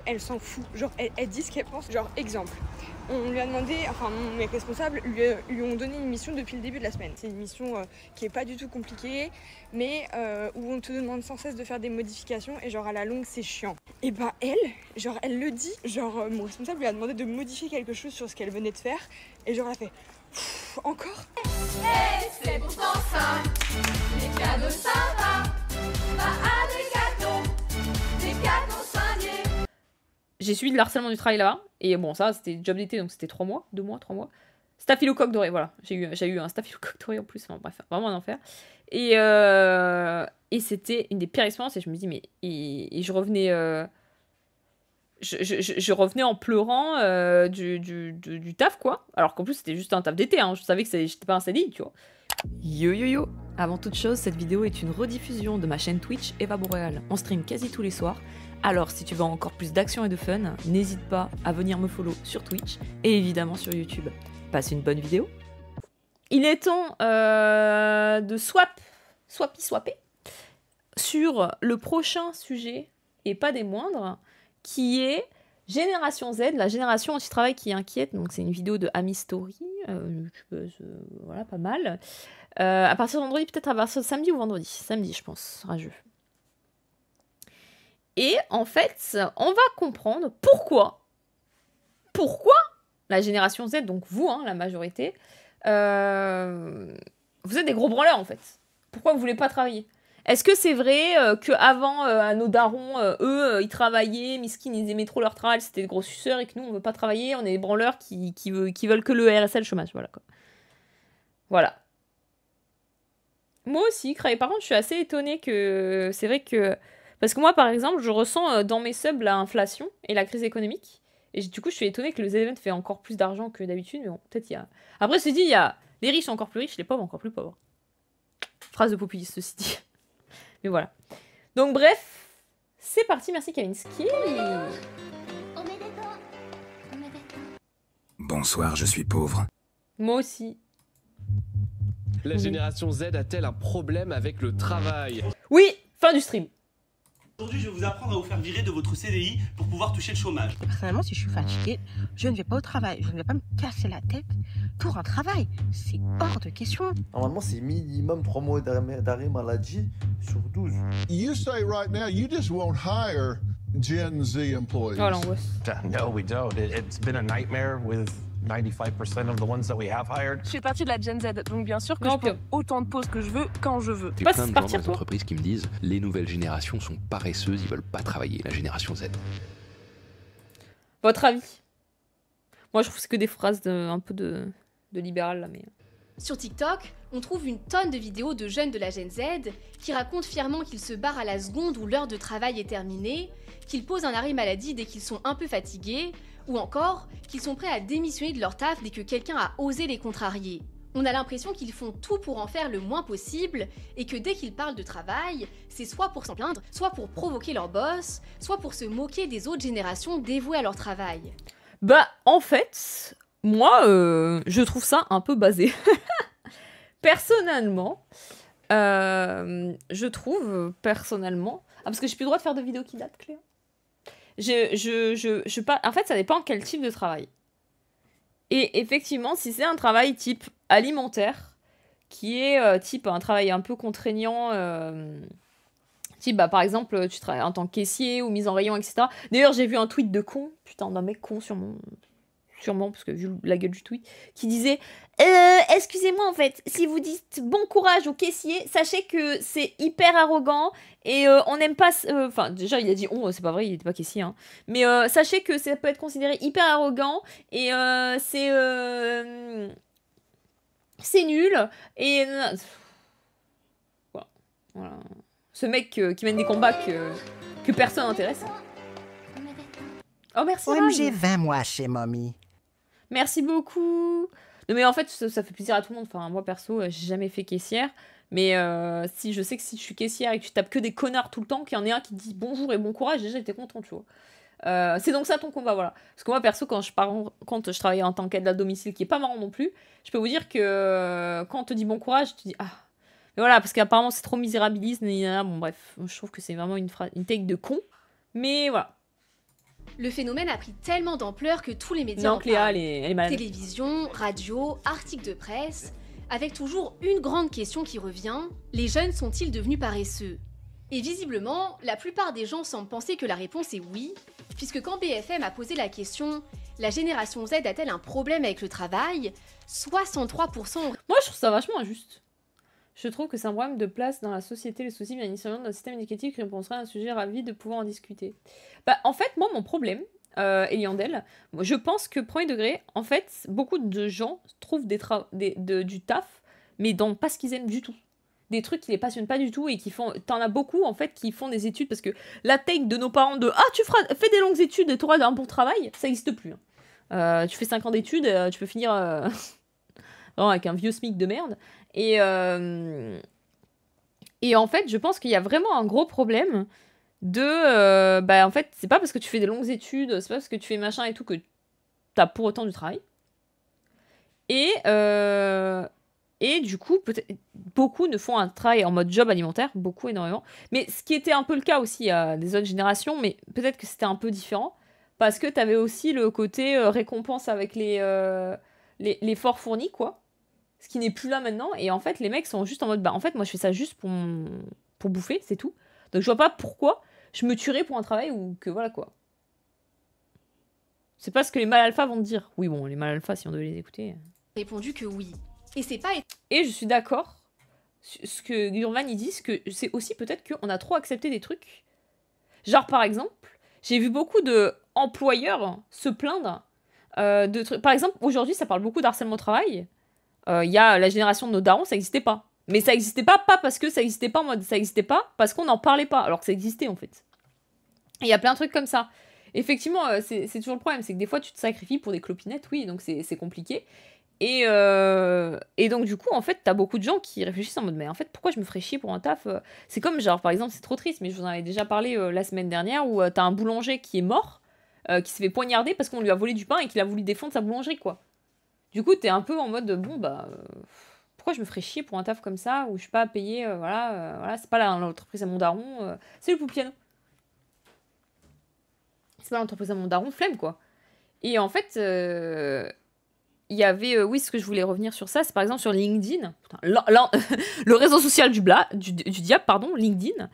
Elle s'en fout. Genre, elle dit ce qu'elle pense. Genre, exemple. On lui a demandé, enfin mes responsables lui ont donné une mission depuis le début de la semaine. C'est une mission qui est pas du tout compliquée, mais où on te demande sans cesse de faire des modifications et genre à la longue c'est chiant. Et bah elle le dit, genre mon responsable lui a demandé de modifier quelque chose sur ce qu'elle venait de faire et genre elle a fait encore. Hey, c'est pourtant ça, les cadeaux ça va, à des cadeaux signés. J'ai suivi de l'harcèlement du travail là-bas. Et bon, ça, c'était job d'été, donc c'était 3 mois, 2 mois, 3 mois. Staphylocoque doré, voilà. J'ai eu un staphylocoque doré en plus. Enfin, bref, vraiment un enfer. Et c'était une des pires expériences. Et je me dis, mais. Et je revenais. Je revenais en pleurant du taf, quoi. Alors qu'en plus, c'était juste un taf d'été. Hein. Je savais que j'étais pas un CDI, tu vois. Yo yo yo! Avant toute chose, cette vidéo est une rediffusion de ma chaîne Twitch Eva Boréal. On stream quasi tous les soirs. Alors, si tu veux encore plus d'action et de fun, n'hésite pas à venir me follow sur Twitch et évidemment sur YouTube. Passe une bonne vidéo. Il est temps de swapper sur le prochain sujet, et pas des moindres, qui est Génération Z, la génération anti-travail qui inquiète. Donc, c'est une vidéo de Ami Story, voilà, pas mal. À partir de vendredi, peut-être à partir de samedi ou vendredi. Samedi, je pense, rageux. Et en fait, on va comprendre pourquoi la génération Z, donc vous, hein, la majorité, vous êtes des gros branleurs en fait. Pourquoi vous voulez pas travailler? Est-ce que c'est vrai qu'avant, nos darons, eux, ils travaillaient, miskin, ils aimaient trop leur travail, c'était des gros suceurs, et que nous, on veut pas travailler, on est des branleurs qui veulent que le RSA, le chômage, voilà quoi. Voilà. Moi aussi, par contre, je suis assez étonnée que... C'est vrai que... Parce que moi, par exemple, je ressens dans mes subs l'inflation et la crise économique. Et du coup, je suis étonnée que le Z-Event fait encore plus d'argent que d'habitude. Mais bon, peut-être il y a... Après, c'est dit, il y a les riches sont encore plus riches, les pauvres encore plus pauvres. Phrase de populiste, ceci dit. Mais voilà. Donc bref, c'est parti. Merci Kavinsky. Bonsoir, je suis pauvre. Moi aussi. La génération Z a-t-elle un problème avec le travail? Oui, fin du stream. Aujourd'hui, je vais vous apprendre à vous faire virer de votre CDI pour pouvoir toucher le chômage. Personnellement, si je suis fatiguée, je ne vais pas au travail. Je ne vais pas me casser la tête pour un travail. C'est hors de question. Normalement, c'est minimum 3 mois d'arrêt maladie sur 12. You say right now, you just won't hire Gen Z employees. Oh l'angoisse. No, we don't. It's been a nightmare with 95% of the ones that we have hired. Je fais partie de la Gen Z, donc bien sûr que je prends autant de pauses que je veux, quand je veux. J'ai plein de gens dans les entreprises qui me disent les nouvelles générations sont paresseuses, ils veulent pas travailler, la génération Z. Votre avis? Moi, je trouve que c'est que des phrases un peu de libéral, là, mais... Sur TikTok, on trouve une tonne de vidéos de jeunes de la Gen Z qui racontent fièrement qu'ils se barrent à la seconde où l'heure de travail est terminée, qu'ils posent un arrêt maladie dès qu'ils sont un peu fatigués, ou encore qu'ils sont prêts à démissionner de leur taf dès que quelqu'un a osé les contrarier. On a l'impression qu'ils font tout pour en faire le moins possible, et que dès qu'ils parlent de travail, c'est soit pour s'en plaindre, soit pour provoquer leur boss, soit pour se moquer des autres générations dévouées à leur travail. Bah, en fait, moi, je trouve ça un peu basé. Personnellement, je trouve, personnellement... Ah, parce que j'ai plus le droit de faire de vidéos qui datent, Cléa. En fait, ça dépend quel type de travail. Et effectivement, si c'est un travail type alimentaire, qui est type un travail un peu contraignant, type, bah, par exemple, tu travailles en tant que caissier ou mise en rayon, etc. D'ailleurs, j'ai vu un tweet de con, putain, d'un mec con sûrement, parce que vu la gueule du tweet, qui disait excusez-moi, en fait, si vous dites bon courage au caissier, sachez que c'est hyper arrogant et on n'aime pas... Enfin, déjà, il a dit c'est pas vrai, il était pas caissier, hein. Mais sachez que ça peut être considéré hyper arrogant et c'est nul. Et... Voilà. Ce mec qui mène des combats que personne n'intéresse. Oh, merci. J'ai 20 mois chez Mommy. Merci beaucoup. Non, mais en fait, ça fait plaisir à tout le monde. Enfin, moi, perso, j'ai jamais fait caissière. Mais si je sais que si je suis caissière et que tu tapes que des connards tout le temps, qu'il y en ait un qui te dit bonjour et bon courage, déjà, j'étais content, tu vois. C'est donc ça ton combat, voilà. Parce que moi, perso, quand je travaillais en tant qu'aide à domicile, qui est pas marrant non plus, je peux vous dire que quand on te dit bon courage, tu dis ah. Mais voilà, parce qu'apparemment, c'est trop misérabiliste. Bon, bref, je trouve que c'est vraiment une take de con. Mais voilà. Le phénomène a pris tellement d'ampleur que tous les médias en Cléa, parlent. elle est malade. Télévision, radio, articles de presse, avec toujours une grande question qui revient, les jeunes sont-ils devenus paresseux? Et visiblement, la plupart des gens semblent penser que la réponse est oui, puisque quand BFM a posé la question « La génération Z a-t-elle un problème avec le travail ?», 63%. Moi, je trouve ça vachement injuste. Je trouve que c'est un problème de place dans la société. Le souci bien initialement de notre système éducatif qui répondrait à un sujet ravi de pouvoir en discuter. Bah, en fait, moi, mon problème, Eliandel, je pense que, premier degré, en fait, beaucoup de gens trouvent du taf, mais dans pas ce qu'ils aiment du tout. Des trucs qui les passionnent pas du tout et qui font... T'en as beaucoup, en fait, qui font des études parce que la take de nos parents de « Ah, fais des longues études et t'auras un bon travail », ça n'existe plus. Hein. Tu fais 5 ans d'études, tu peux finir vraiment avec un vieux SMIC de merde. Et en fait, je pense qu'il y a vraiment un gros problème de... en fait, c'est pas parce que tu fais des longues études, c'est pas parce que tu fais machin et tout que t'as pour autant du travail. Et du coup, peut-être beaucoup ne font un travail en mode job alimentaire, beaucoup, énormément. Mais ce qui était un peu le cas aussi à des autres générations, mais peut-être que c'était un peu différent, parce que t'avais aussi le côté récompense avec l'effort fourni, quoi. Ce qui n'est plus là maintenant. Et en fait, les mecs sont juste en mode, en fait, moi, je fais ça juste pour bouffer, c'est tout. Donc, je vois pas pourquoi je me tuerais pour un travail ou que voilà, quoi. C'est pas ce que les mâles alpha vont te dire. Oui, bon, les mâles alpha, si on devait les écouter... Répondu que oui. Et c'est pas... Et je suis d'accord, ce que Gurman ils disent, que c'est aussi peut-être qu'on a trop accepté des trucs. Genre, par exemple, j'ai vu beaucoup d'employeurs se plaindre de trucs. Par exemple, aujourd'hui, ça parle beaucoup d'harcèlement au travail. Il y a la génération de nos darons, ça n'existait pas. Mais ça n'existait pas parce que ça n'existait pas en mode... Ça n'existait pas parce qu'on n'en parlait pas, alors que ça existait, en fait. Et il y a plein de trucs comme ça. Effectivement, c'est toujours le problème, c'est que des fois, tu te sacrifies pour des clopinettes, oui, donc c'est compliqué. Et donc, du coup, en fait, t'as beaucoup de gens qui réfléchissent en mode, mais en fait, pourquoi je me ferais chier pour un taf? C'est comme, genre, par exemple, c'est trop triste, mais je vous en avais déjà parlé la semaine dernière, où t'as un boulanger qui est mort, qui s'est fait poignarder parce qu'on lui a volé du pain et qu'il a voulu défendre sa boulangerie, quoi. Du coup, t'es un peu en mode, bon, pourquoi je me ferais chier pour un taf comme ça, où je suis pas payé, voilà, c'est pas l'entreprise à mon daron, c'est le Poupiano. C'est pas l'entreprise à mon daron, flemme, quoi. Et en fait... il y avait, oui, ce que je voulais revenir sur ça, c'est par exemple sur LinkedIn, putain, le réseau social du diable, pardon, LinkedIn.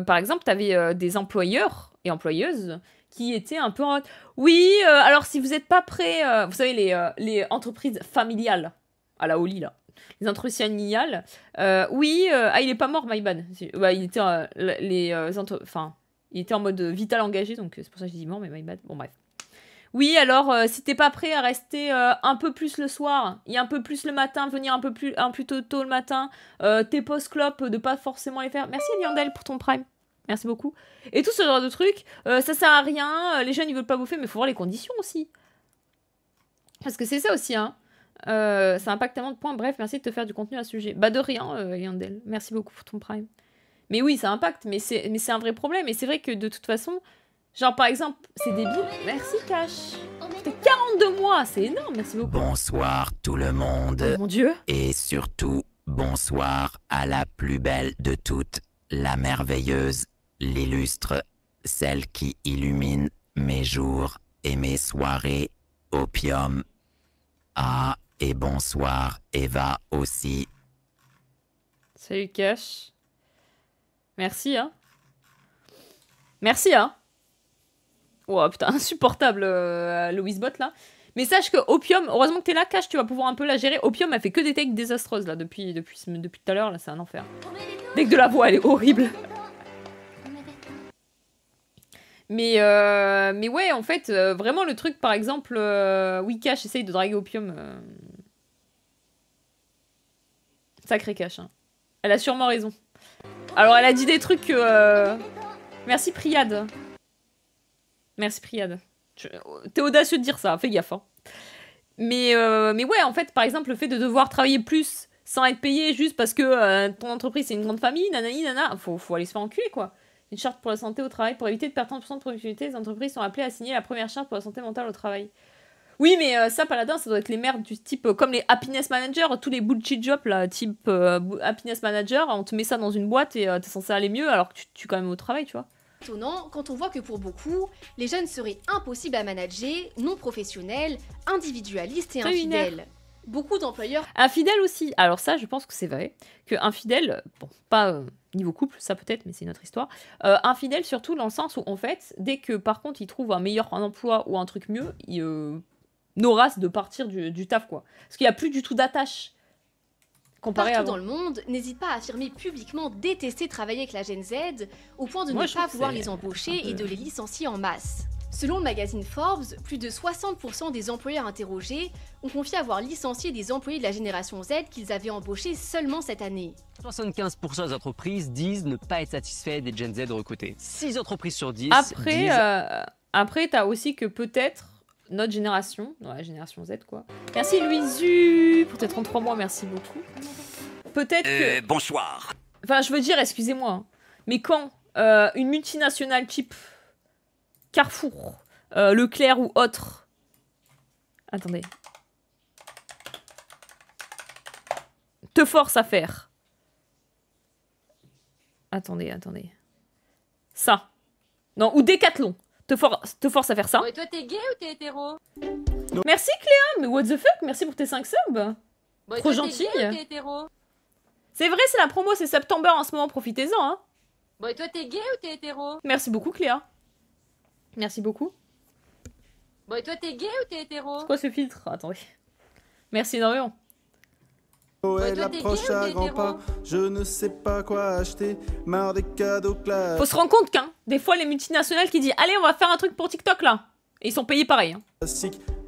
Par exemple, tu avais des employeurs et employeuses qui étaient un peu en mode, oui, alors si vous n'êtes pas prêts, vous savez, les entreprises familiales, à la Oli, là, les entreprises familiales, oui, il est pas mort, my bad. Il était, il était en mode vital engagé, donc c'est pour ça que je dis mort, mais my bad, bon bref. Oui, alors, si t'es pas prêt à rester un peu plus le soir et un peu plus le matin, venir un peu plus tôt le matin, tes post-clopes, de pas forcément les faire. Merci Liandel pour ton prime. Merci beaucoup. Et tout ce genre de trucs, ça sert à rien, les jeunes ils veulent pas bouffer, mais il faut voir les conditions aussi. Parce que c'est ça aussi, hein. Ça impacte tellement de points. Bref, merci de te faire du contenu à ce sujet. Bah de rien, Liandel. Merci beaucoup pour ton prime. Mais oui, ça impacte, mais c'est un vrai problème. Et c'est vrai que de toute façon... Genre, par exemple, c'est débile. Merci, Cash. C'était 42 mois, c'est énorme, merci beaucoup. Bonsoir, tout le monde. Oh, mon Dieu. Et surtout, bonsoir à la plus belle de toutes, la merveilleuse, l'illustre, celle qui illumine mes jours et mes soirées, Opium. Ah, et bonsoir, Eva aussi. Salut, Cash. Merci, hein. Merci, hein. Oh putain, insupportable, Louise Bot là. Mais sache que Opium, heureusement que t'es là, Cash, tu vas pouvoir un peu la gérer. Opium, elle fait que des takes désastreuses là, depuis tout à l'heure, là, c'est un enfer. Dès que de la voix, elle est horrible. Mais ouais, en fait, vraiment le truc, par exemple, oui, Cash essaye de draguer Opium. Sacré Cash, hein. Elle a sûrement raison. Alors, elle a dit des trucs que... Merci, Priad. Merci Priad. T'es audacieux de dire ça, fais gaffe. Hein. Mais ouais, en fait, par exemple, le fait de devoir travailler plus sans être payé juste parce que ton entreprise c'est une grande famille, nanani, nana, faut aller se faire enculer, quoi. Une charte pour la santé au travail, pour éviter de perdre 30% de productivité, les entreprises sont appelées à signer la première charte pour la santé mentale au travail. Oui, mais ça, Paladin, ça doit être les merdes du type, comme les happiness managers, tous les bullshit jobs, là, type happiness manager, on te met ça dans une boîte et t'es censé aller mieux alors que tu quand même au travail, tu vois. Étonnant quand on voit que pour beaucoup, les jeunes seraient impossibles à manager, non professionnels, individualistes et infidèles. Beaucoup d'employeurs... Infidèles aussi. Alors ça, je pense que c'est vrai. Que infidèle, bon, pas niveau couple, ça peut-être, mais c'est une autre histoire. Infidèle surtout dans le sens où, en fait, dès que par contre, ils trouvent un meilleur emploi ou un truc mieux, ils n'aurassent de partir du taf, quoi. Parce qu'il n'y a plus du tout d'attache. Partout dans le monde, n'hésite pas à affirmer publiquement détester travailler avec la Gen Z, au point de ne pas vouloir les embaucher et de les licencier en masse. Selon le magazine Forbes, plus de 60% des employeurs interrogés ont confié avoir licencié des employés de la génération Z qu'ils avaient embauchés seulement cette année. 75% des entreprises disent ne pas être satisfaits des Gen Z recrutés. 6 entreprises sur 10 après, disent... Après, t'as aussi que peut-être notre génération, la génération Z quoi. Merci Louisu pour tes 33 mois, merci beaucoup. Peut-être que... Bonsoir. Enfin, je veux dire, excusez-moi, hein, mais quand une multinationale type Carrefour, Leclerc ou autre... Attendez. Te force à faire. Attendez. Ça. Non, ou Décathlon. Te force à faire ça. Ouais, toi, t'es gay ou t'es hétéro? Merci Cléa, mais what the fuck, merci pour tes 5 subs. Ouais, trop toi, gentil. T'es gay ou t'es hétéro? C'est vrai, c'est la promo, c'est September en ce moment, profitez-en. Hein. Ouais, toi, t'es gay ou t'es hétéro? Merci beaucoup Cléa. Merci beaucoup. Ouais, toi, t'es gay ou t'es hétéro? C'est quoi ce filtre? Attendez. Merci énormément. Elle approche à grands pas, je ne sais pas quoi acheter, marre des cadeaux classiques. Faut se rendre compte qu'un, des fois les multinationales qui disent allez on va faire un truc pour TikTok là. Et ils sont payés pareil. Hein.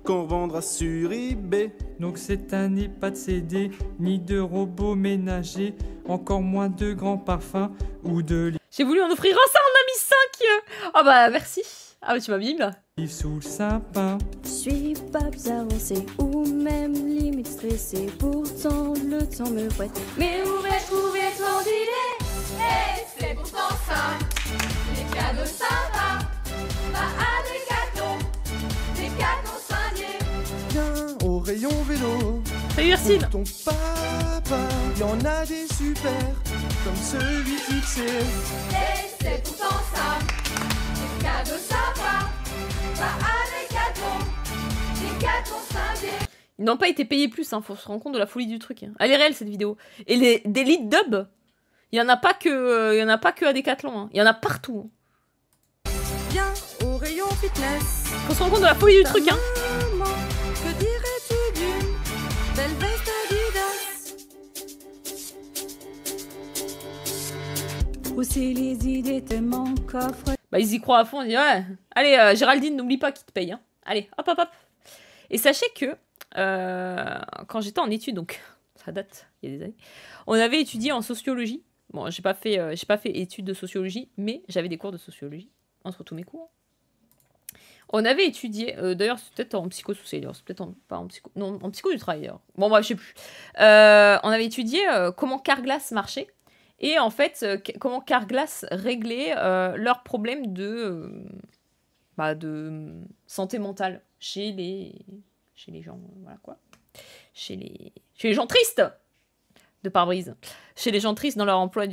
Qu'on vendra sur eBay. Donc cette année pas de CD, ni de robots ménagers, encore moins de grands parfums ou de... J'ai voulu en offrir un, ça on a mis 5. Ah bah merci. Ah bah tu m'as bien là. Sous le sapin. Je suis pas avancée ou même limite stressée, pourtant le temps me fouette. Mais où vais-je trouver tant d'idées? Et c'est pourtant simple, les cadeaux sympas. Va à Décathlon, Décathlon Saint-Dié. Viens au rayon vélo. Salut Ursine. Pour ton papa, y en a des super, comme celui fixé. Et c'est pourtant simple, les cadeaux sympas. Va à Décathlon, Décathlon Saint-Dié. Ils n'ont pas été payés plus, hein, faut se rendre compte de la folie du truc. Hein. Elle est réelle cette vidéo. Et des lead dub, il y en a pas que à Décathlon, hein. Il y en a partout. Hein. Viens au rayon fitness. Faut se rendre compte de la folie du truc, hein. Que dirais-tu d'une belle veste Adidas? Aussi les idées tellement coffre. Bah ils y croient à fond, ils disent ouais. Allez Géraldine, n'oublie pas qui te paye. Hein. Allez, hop hop hop. Et sachez que quand j'étais en études, donc ça date, il y a des années, on avait étudié en sociologie. Bon, j'ai pas fait études de sociologie, mais j'avais des cours de sociologie entre tous mes cours. On avait étudié, d'ailleurs c'est peut-être en psychosocial, c'est peut-être pas en psycho, non en psycho du travail d'ailleurs. Bon bref, je sais plus. On avait étudié comment Carglass marchait et en fait comment Carglass réglait leurs problèmes de santé mentale chez les gens, voilà quoi. Chez les gens tristes de pare-brise. Chez les gens tristes dans leur emploi,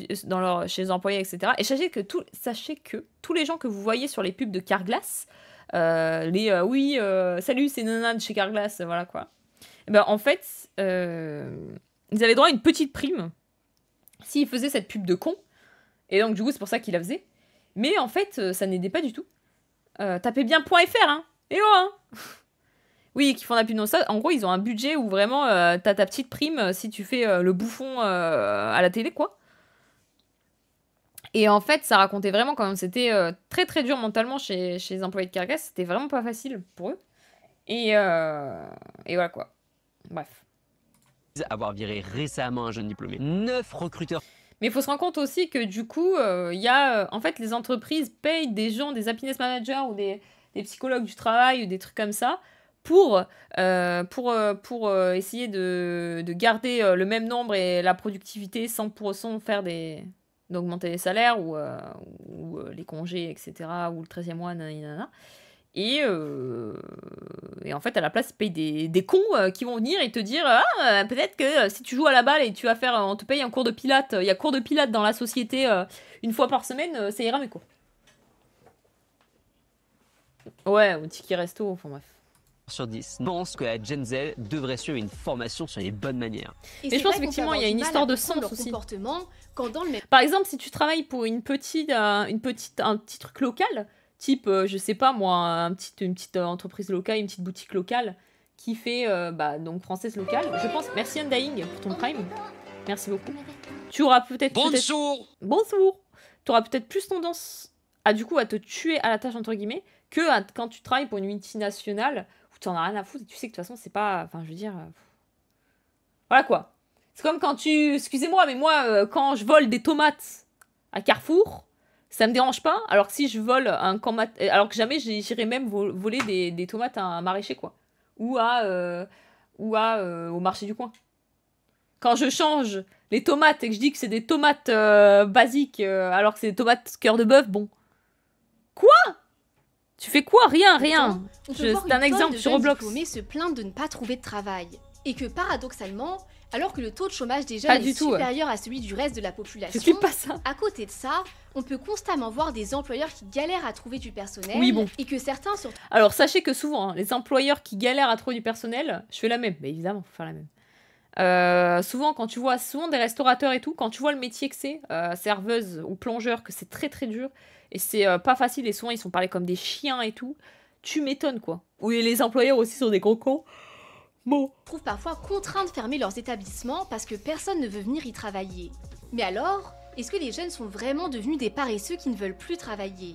chez les employés, etc. Et sachez que tous les gens que vous voyez sur les pubs de Carglass, salut, c'est Nana de chez Carglass, voilà quoi. Et ben en fait, ils avaient droit à une petite prime s'ils faisaient cette pub de con. Et donc du coup, c'est pour ça qu'ils la faisaient. Mais en fait, ça n'aidait pas du tout. Tapez bien .fr, hein. Et oh, hein. Oui, qui font la pub. Non, ça, en gros, ils ont un budget où vraiment t'as ta petite prime si tu fais le bouffon à la télé, quoi. Et en fait, ça racontait vraiment quand même. C'était très très dur mentalement chez les employés de Carglass. C'était vraiment pas facile pour eux. Et voilà quoi. Bref. Avoir viré récemment un jeune diplômé. 9 recruteurs. Mais il faut se rendre compte aussi que du coup, en fait, les entreprises payent des gens, des happiness managers ou des psychologues du travail ou des trucs comme ça pour essayer de garder le même nombre et la productivité sans faire d'augmenter les salaires ou les congés, etc. ou le 13e mois, nanana. Et en fait, à la place, ils payent des cons qui vont venir et te dire peut-être que si tu joues à la balle et tu vas on te paye un cours de pilates, il y a cours de pilates dans la société une fois par semaine, ça ira mieux quoi. Ouais, ou ticket resto, enfin bref. Sur 10 pense que la Gen Z devrait suivre une formation sur les bonnes manières. Mais je pense effectivement il y a une histoire de sens aussi. Par exemple, si tu travailles pour un petit truc local, type, je sais pas moi, une petite entreprise locale, une petite boutique locale qui fait donc française locale, je pense. Merci Undying pour ton prime. Merci beaucoup. Tu auras peut-être. Bonjour. Bonjour. Tu auras peut-être plus tendance à te tuer à la tâche entre guillemets que quand tu travailles pour une multinationale où tu en as rien à foutre et tu sais que de toute façon c'est pas. Enfin, je veux dire. Voilà quoi. C'est comme quand tu. Excusez-moi, mais moi, quand je vole des tomates à Carrefour, ça me dérange pas. Alors que si je vole alors que jamais j'irais même voler des tomates à un maraîcher quoi. Ou au marché du coin. Quand je change les tomates et que je dis que c'est des tomates basiques alors que c'est des tomates cœur de bœuf, bon. Quoi? Tu fais quoi? Rien. C'est un exemple sur Roblox. Diplômés se plaindre de ne pas trouver de travail. Et que paradoxalement, alors que le taux de chômage des jeunes est supérieur à celui du reste de la population, je suis pas ça. À côté de ça, on peut constamment voir des employeurs qui galèrent à trouver du personnel. Oui, bon. Et que certains sont... Alors sachez que souvent, les employeurs qui galèrent à trouver du personnel, je fais la même. Mais évidemment, faut faire la même. Souvent, quand tu vois des restaurateurs et tout, quand tu vois le métier que c'est, serveuse ou plongeur, que c'est très très dur et c'est pas facile et souvent ils sont parlés comme des chiens et tout, tu m'étonnes quoi. Oui, les employeurs aussi sont des gros cons. Bon. Trouvent parfois contraints de fermer leurs établissements parce que personne ne veut venir y travailler. Mais alors, est-ce que les jeunes sont vraiment devenus des paresseux qui ne veulent plus travailler?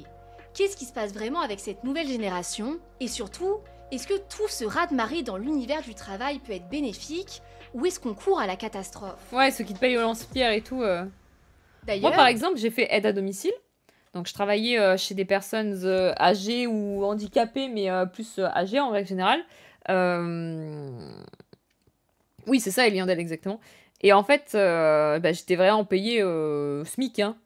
Qu'est-ce qui se passe vraiment avec cette nouvelle génération? Et surtout, est-ce que tout ce raz-de-marée dans l'univers du travail peut être bénéfique ou est-ce qu'on court à la catastrophe? Ouais, ceux qui te payent au lance-pierre et tout. D'ailleurs, moi, par exemple, j'ai fait aide à domicile. Donc, je travaillais chez des personnes âgées ou handicapées, mais plus âgées en règle générale. Oui, c'est ça, Eliandel, exactement. Et en fait, j'étais vraiment payée SMIC. Hein.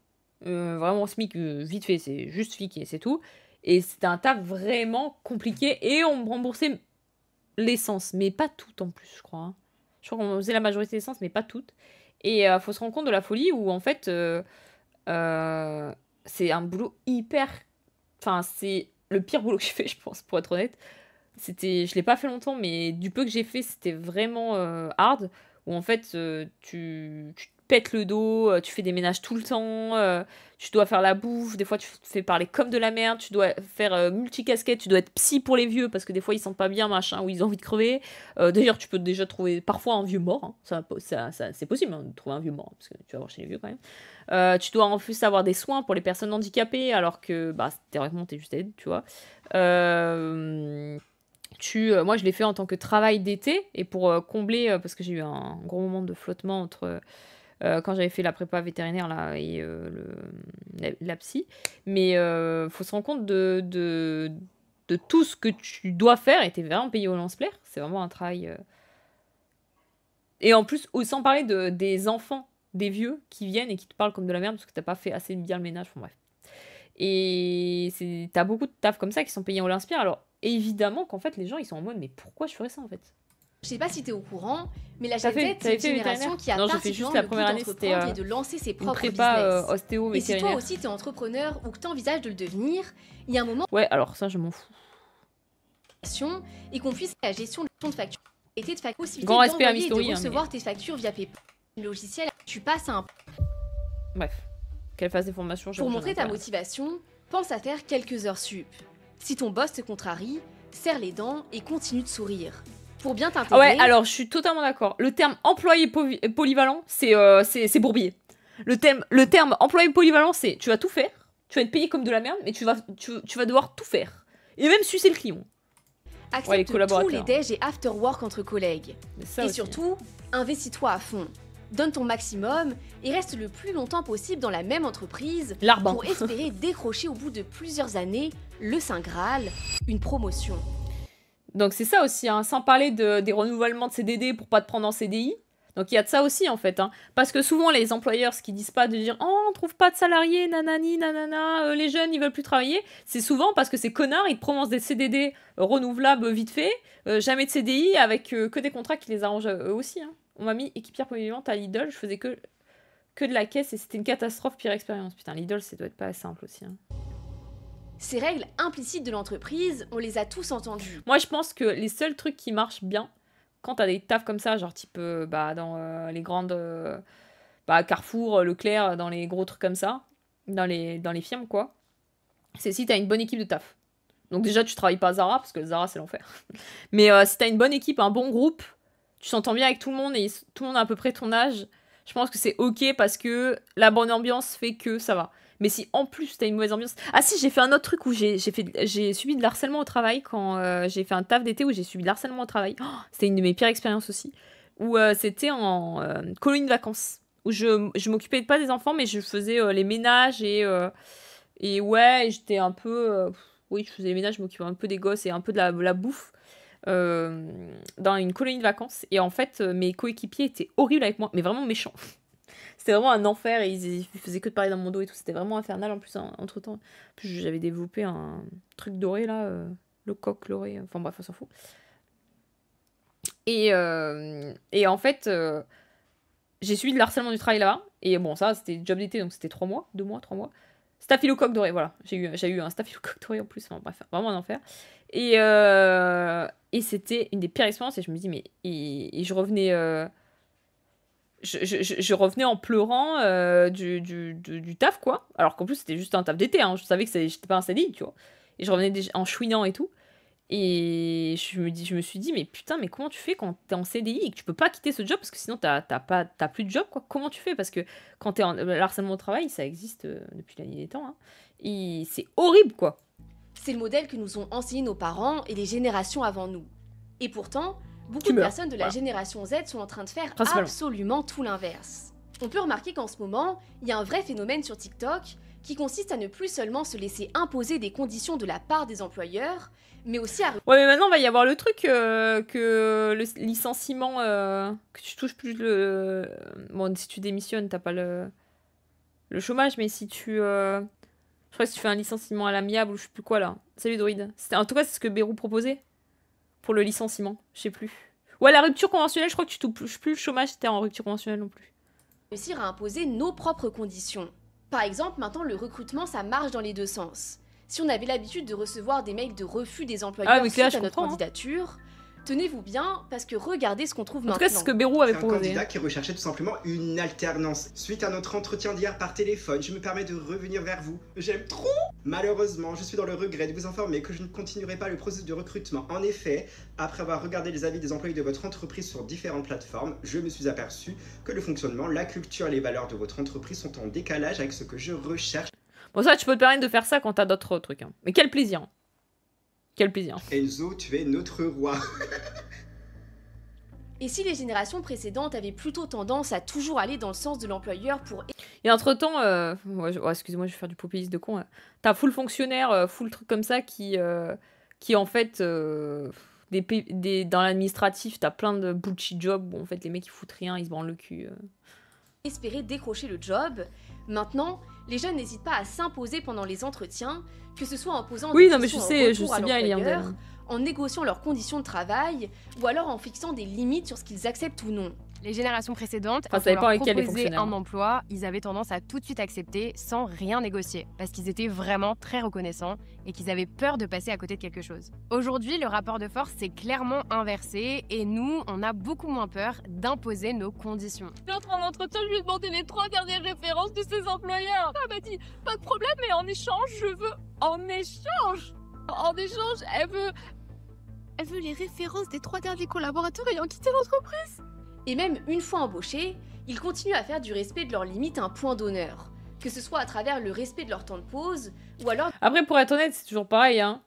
Vraiment SMIC, vite fait, c'est juste SMIC et c'est tout. Et c'était un taf vraiment compliqué. Et on me remboursait l'essence, mais pas toute en plus, je crois. Hein. Je crois qu'on faisait la majorité d'essence, mais pas toute. Et faut se rendre compte de la folie où, en fait, c'est un boulot hyper... Enfin, c'est le pire boulot que j'ai fait, je pense, pour être honnête. Je l'ai pas fait longtemps, mais du peu que j'ai fait, c'était vraiment hard. Où, en fait, tu te pètes le dos, tu fais des ménages tout le temps, tu dois faire la bouffe, des fois tu te fais parler comme de la merde, tu dois faire multicasquette, tu dois être psy pour les vieux, parce que des fois ils sentent pas bien, machin, ou ils ont envie de crever. D'ailleurs, tu peux déjà trouver parfois un vieux mort, hein. C'est possible hein, de trouver un vieux mort, parce que tu vas voir chez les vieux quand même. Tu dois en plus avoir des soins pour les personnes handicapées, alors que théoriquement t'es juste aide, tu vois. Moi, je l'ai fait en tant que travail d'été, et pour combler, parce que j'ai eu un gros moment de flottement entre... quand j'avais fait la prépa vétérinaire là, et la psy. Mais faut se rendre compte de tout ce que tu dois faire, et t'es vraiment payé au lance-pierre. C'est vraiment un travail... Et en plus, sans parler des enfants, des vieux, qui viennent et qui te parlent comme de la merde, parce que t'as pas fait assez bien le ménage, enfin bref. Et t'as beaucoup de taf comme ça qui sont payés au lance-pierre. Alors, évidemment qu'en fait, les gens, ils sont en mode, mais pourquoi je ferais ça en fait? Je sais pas si t'es au courant, mais la Gen Z, c'est une génération qui a particulièrement le goût d'entreprendre et de lancer ses propres business. Ostéo, et si toi aussi t'es entrepreneur ou que t'envisages de le devenir, il y a un moment... Ouais, alors ça, je m'en fous. Et qu'on puisse la gestion de factures et de possibilité d'envoyer et de recevoir tes factures via PayPal. Le logiciel, tu passes à un... Bref, qu'elle fasse des formations. Pour montrer ta motivation, pense à faire quelques heures sup. Si ton boss te contrarie, serre les dents et continue de sourire. Pour bien t'intégrer... Ouais, alors je suis totalement d'accord. Le terme employé polyvalent, c'est bourbier. Le terme employé polyvalent, c'est tu vas tout faire, tu vas être payé comme de la merde, mais tu vas devoir tout faire. Et même sucer le client. Accepte tous les déj et after work entre collègues. Et aussi. Surtout, investis-toi à fond. Donne ton maximum et reste le plus longtemps possible dans la même entreprise pour espérer décrocher au bout de plusieurs années le Saint Graal, une promotion. Donc c'est ça aussi, hein, sans parler des renouvellements de CDD pour pas te prendre en CDI. Donc il y a de ça aussi en fait, hein. Parce que souvent les employeurs, ce qu'ils disent pas de dire « Oh, on trouve pas de salariés, nanani, nanana, les jeunes ils veulent plus travailler », c'est souvent parce que ces connards ils te proposent des CDD renouvelables vite fait, jamais de CDI avec que des contrats qui les arrangent eux aussi, hein. On m'a mis équipière polyvalente à Lidl, je faisais que de la caisse et c'était une catastrophe, pire expérience. Putain, Lidl ça doit être pas simple aussi, hein. Ces règles implicites de l'entreprise, on les a tous entendues. Moi, je pense que les seuls trucs qui marchent bien, quand t'as des tafs comme ça, genre type dans les grandes... Carrefour, Leclerc, dans les gros trucs comme ça, dans les firmes, quoi, c'est si t'as une bonne équipe de taf. Donc déjà, tu travailles pas à Zara, parce que Zara, c'est l'enfer. Mais si t'as une bonne équipe, un bon groupe, tu t'entends bien avec tout le monde, et tout le monde a à peu près ton âge, je pense que c'est ok, parce que la bonne ambiance fait que ça va. Mais si en plus t'as une mauvaise ambiance... Ah si, j'ai fait un autre truc où j'ai subi de l'harcèlement au travail, quand j'ai fait un taf d'été où j'ai subi de l'harcèlement au travail. Oh, c'était une de mes pires expériences aussi. Où c'était en colonie de vacances. Où je m'occupais pas des enfants, mais je faisais les ménages et ouais, j'étais un peu... oui, je faisais les ménages, je m'occupais un peu des gosses et un peu de la bouffe dans une colonie de vacances. Et en fait, mes coéquipiers étaient horribles avec moi, mais vraiment méchants. C'était vraiment un enfer et ils faisaient que de parler dans mon dos et tout. C'était vraiment infernal en plus, entre-temps. Puis j'avais développé un truc doré là, le coq doré. Enfin bref, on s'en fout. Et en fait... j'ai subi de l'harcèlement du travail là-bas. Et bon, ça, c'était job d'été, donc c'était 3 mois, 2 mois, 3 mois. Staphylocoque doré, voilà. J'ai eu un staphylocoque doré en plus. Enfin, bref, vraiment un enfer. Et c'était une des pires expériences. Et je me dis, mais... Et je revenais... Je revenais en pleurant du taf, quoi. Alors qu'en plus, c'était juste un taf d'été. Hein. Je savais que j'étais pas un CDI, tu vois. Et je revenais en chouinant et tout. Et je me suis dit, mais putain, mais comment tu fais quand t'es en CDI et que tu peux pas quitter ce job parce que sinon t'as plus de job, quoi. Comment tu fais? Parce que quand t'es en harcèlement au travail, ça existe depuis la nuit des temps. Hein. Et c'est horrible, quoi. C'est le modèle que nous ont enseigné nos parents et les générations avant nous. Et pourtant, beaucoup de personnes de la génération Z sont en train de faire absolument tout l'inverse. On peut remarquer qu'en ce moment, il y a un vrai phénomène sur TikTok qui consiste à ne plus seulement se laisser imposer des conditions de la part des employeurs, mais aussi à... Ouais, mais maintenant, il va y avoir le truc que le licenciement, que tu touches plus le... Bon, si tu démissionnes, t'as pas le chômage, mais si tu... Je crois que si tu fais un licenciement à l'amiable ou je sais plus quoi, là. Salut, Druide. En tout cas, c'est ce que Bérou proposait pour le licenciement, je sais plus. Ouais, la rupture conventionnelle, je crois que tu touches plus le chômage si t'es en rupture conventionnelle non plus. Réussir à imposer nos propres conditions. Par exemple, maintenant, le recrutement, ça marche dans les deux sens. Si on avait l'habitude de recevoir des mails de refus des employeurs suite à notre candidature, tenez-vous bien, parce que regardez ce qu'on trouve maintenant. En tout cas, c'est ce que Bérou avait proposé. Un candidat qui recherchait tout simplement une alternance. Suite à notre entretien d'hier par téléphone, je me permets de revenir vers vous. J'aime trop! Malheureusement, je suis dans le regret de vous informer que je ne continuerai pas le processus de recrutement. En effet, après avoir regardé les avis des employés de votre entreprise sur différentes plateformes, je me suis aperçu que le fonctionnement, la culture et les valeurs de votre entreprise sont en décalage avec ce que je recherche. Bon, ça, tu peux te permettre de faire ça quand t'as d'autres trucs. Hein. Mais quel plaisir! Quel plaisir. Enzo, tu es notre roi. Et si les générations précédentes avaient plutôt tendance à toujours aller dans le sens de l'employeur pour... Et entre-temps, excusez-moi, je vais faire du populisme de con. Hein. T'as full fonctionnaire, full truc comme ça qui en fait, dans l'administratif, t'as plein de bullshit jobs où en fait les mecs ils foutent rien, ils se branlent le cul. Espérer décrocher le job. Maintenant, les jeunes n'hésitent pas à s'imposer pendant les entretiens, que ce soit en posant des questions je sais bien, en négociant leurs conditions de travail, ou alors en fixant des limites sur ce qu'ils acceptent ou non. Les générations précédentes, quand on leur proposait un emploi, ils avaient tendance à tout de suite accepter sans rien négocier, parce qu'ils étaient vraiment très reconnaissants et qu'ils avaient peur de passer à côté de quelque chose. Aujourd'hui, le rapport de force s'est clairement inversé et nous, on a beaucoup moins peur d'imposer nos conditions. Entre en entretien, je lui ai demandé les 3 dernières références de ses employeurs. Elle m'a dit, pas de problème, mais en échange, je veux... En échange, elle veut les références des 3 derniers collaborateurs ayant quitté l'entreprise. Et même une fois embauchés, ils continuent à faire du respect de leurs limites un point d'honneur. Que ce soit à travers le respect de leur temps de pause, ou alors... Après, pour être honnête, c'est toujours pareil, hein.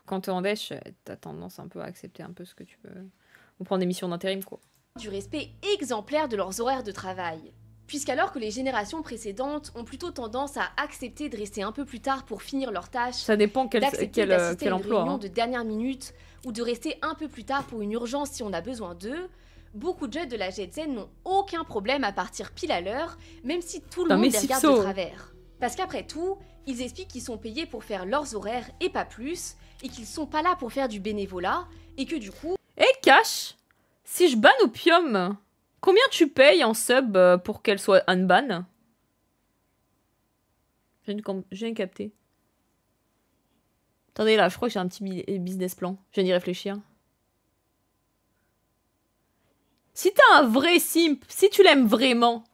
Quand t'es en dèche, t'as tendance un peu à accepter un peu ce que tu veux. On prend des missions d'intérim, quoi. Du respect exemplaire de leurs horaires de travail. Puisqu'alors que les générations précédentes ont plutôt tendance à accepter de rester un peu plus tard pour finir leurs tâches, ça dépend quel emploi, réunion de dernière minute, ou de rester un peu plus tard pour une urgence si on a besoin d'eux, beaucoup de jeunes de la GZ n'ont aucun problème à partir pile à l'heure, même si tout le monde les regarde de travers. Parce qu'après tout, ils expliquent qu'ils sont payés pour faire leurs horaires et pas plus, et qu'ils sont pas là pour faire du bénévolat, et que du coup... Cash, si je banne Opium, combien tu payes en sub pour qu'elle soit unban? Je viens de capter. Attendez, là, je crois que j'ai un petit business plan. Je viens d'y réfléchir. Si t'as un vrai simp, si tu l'aimes vraiment,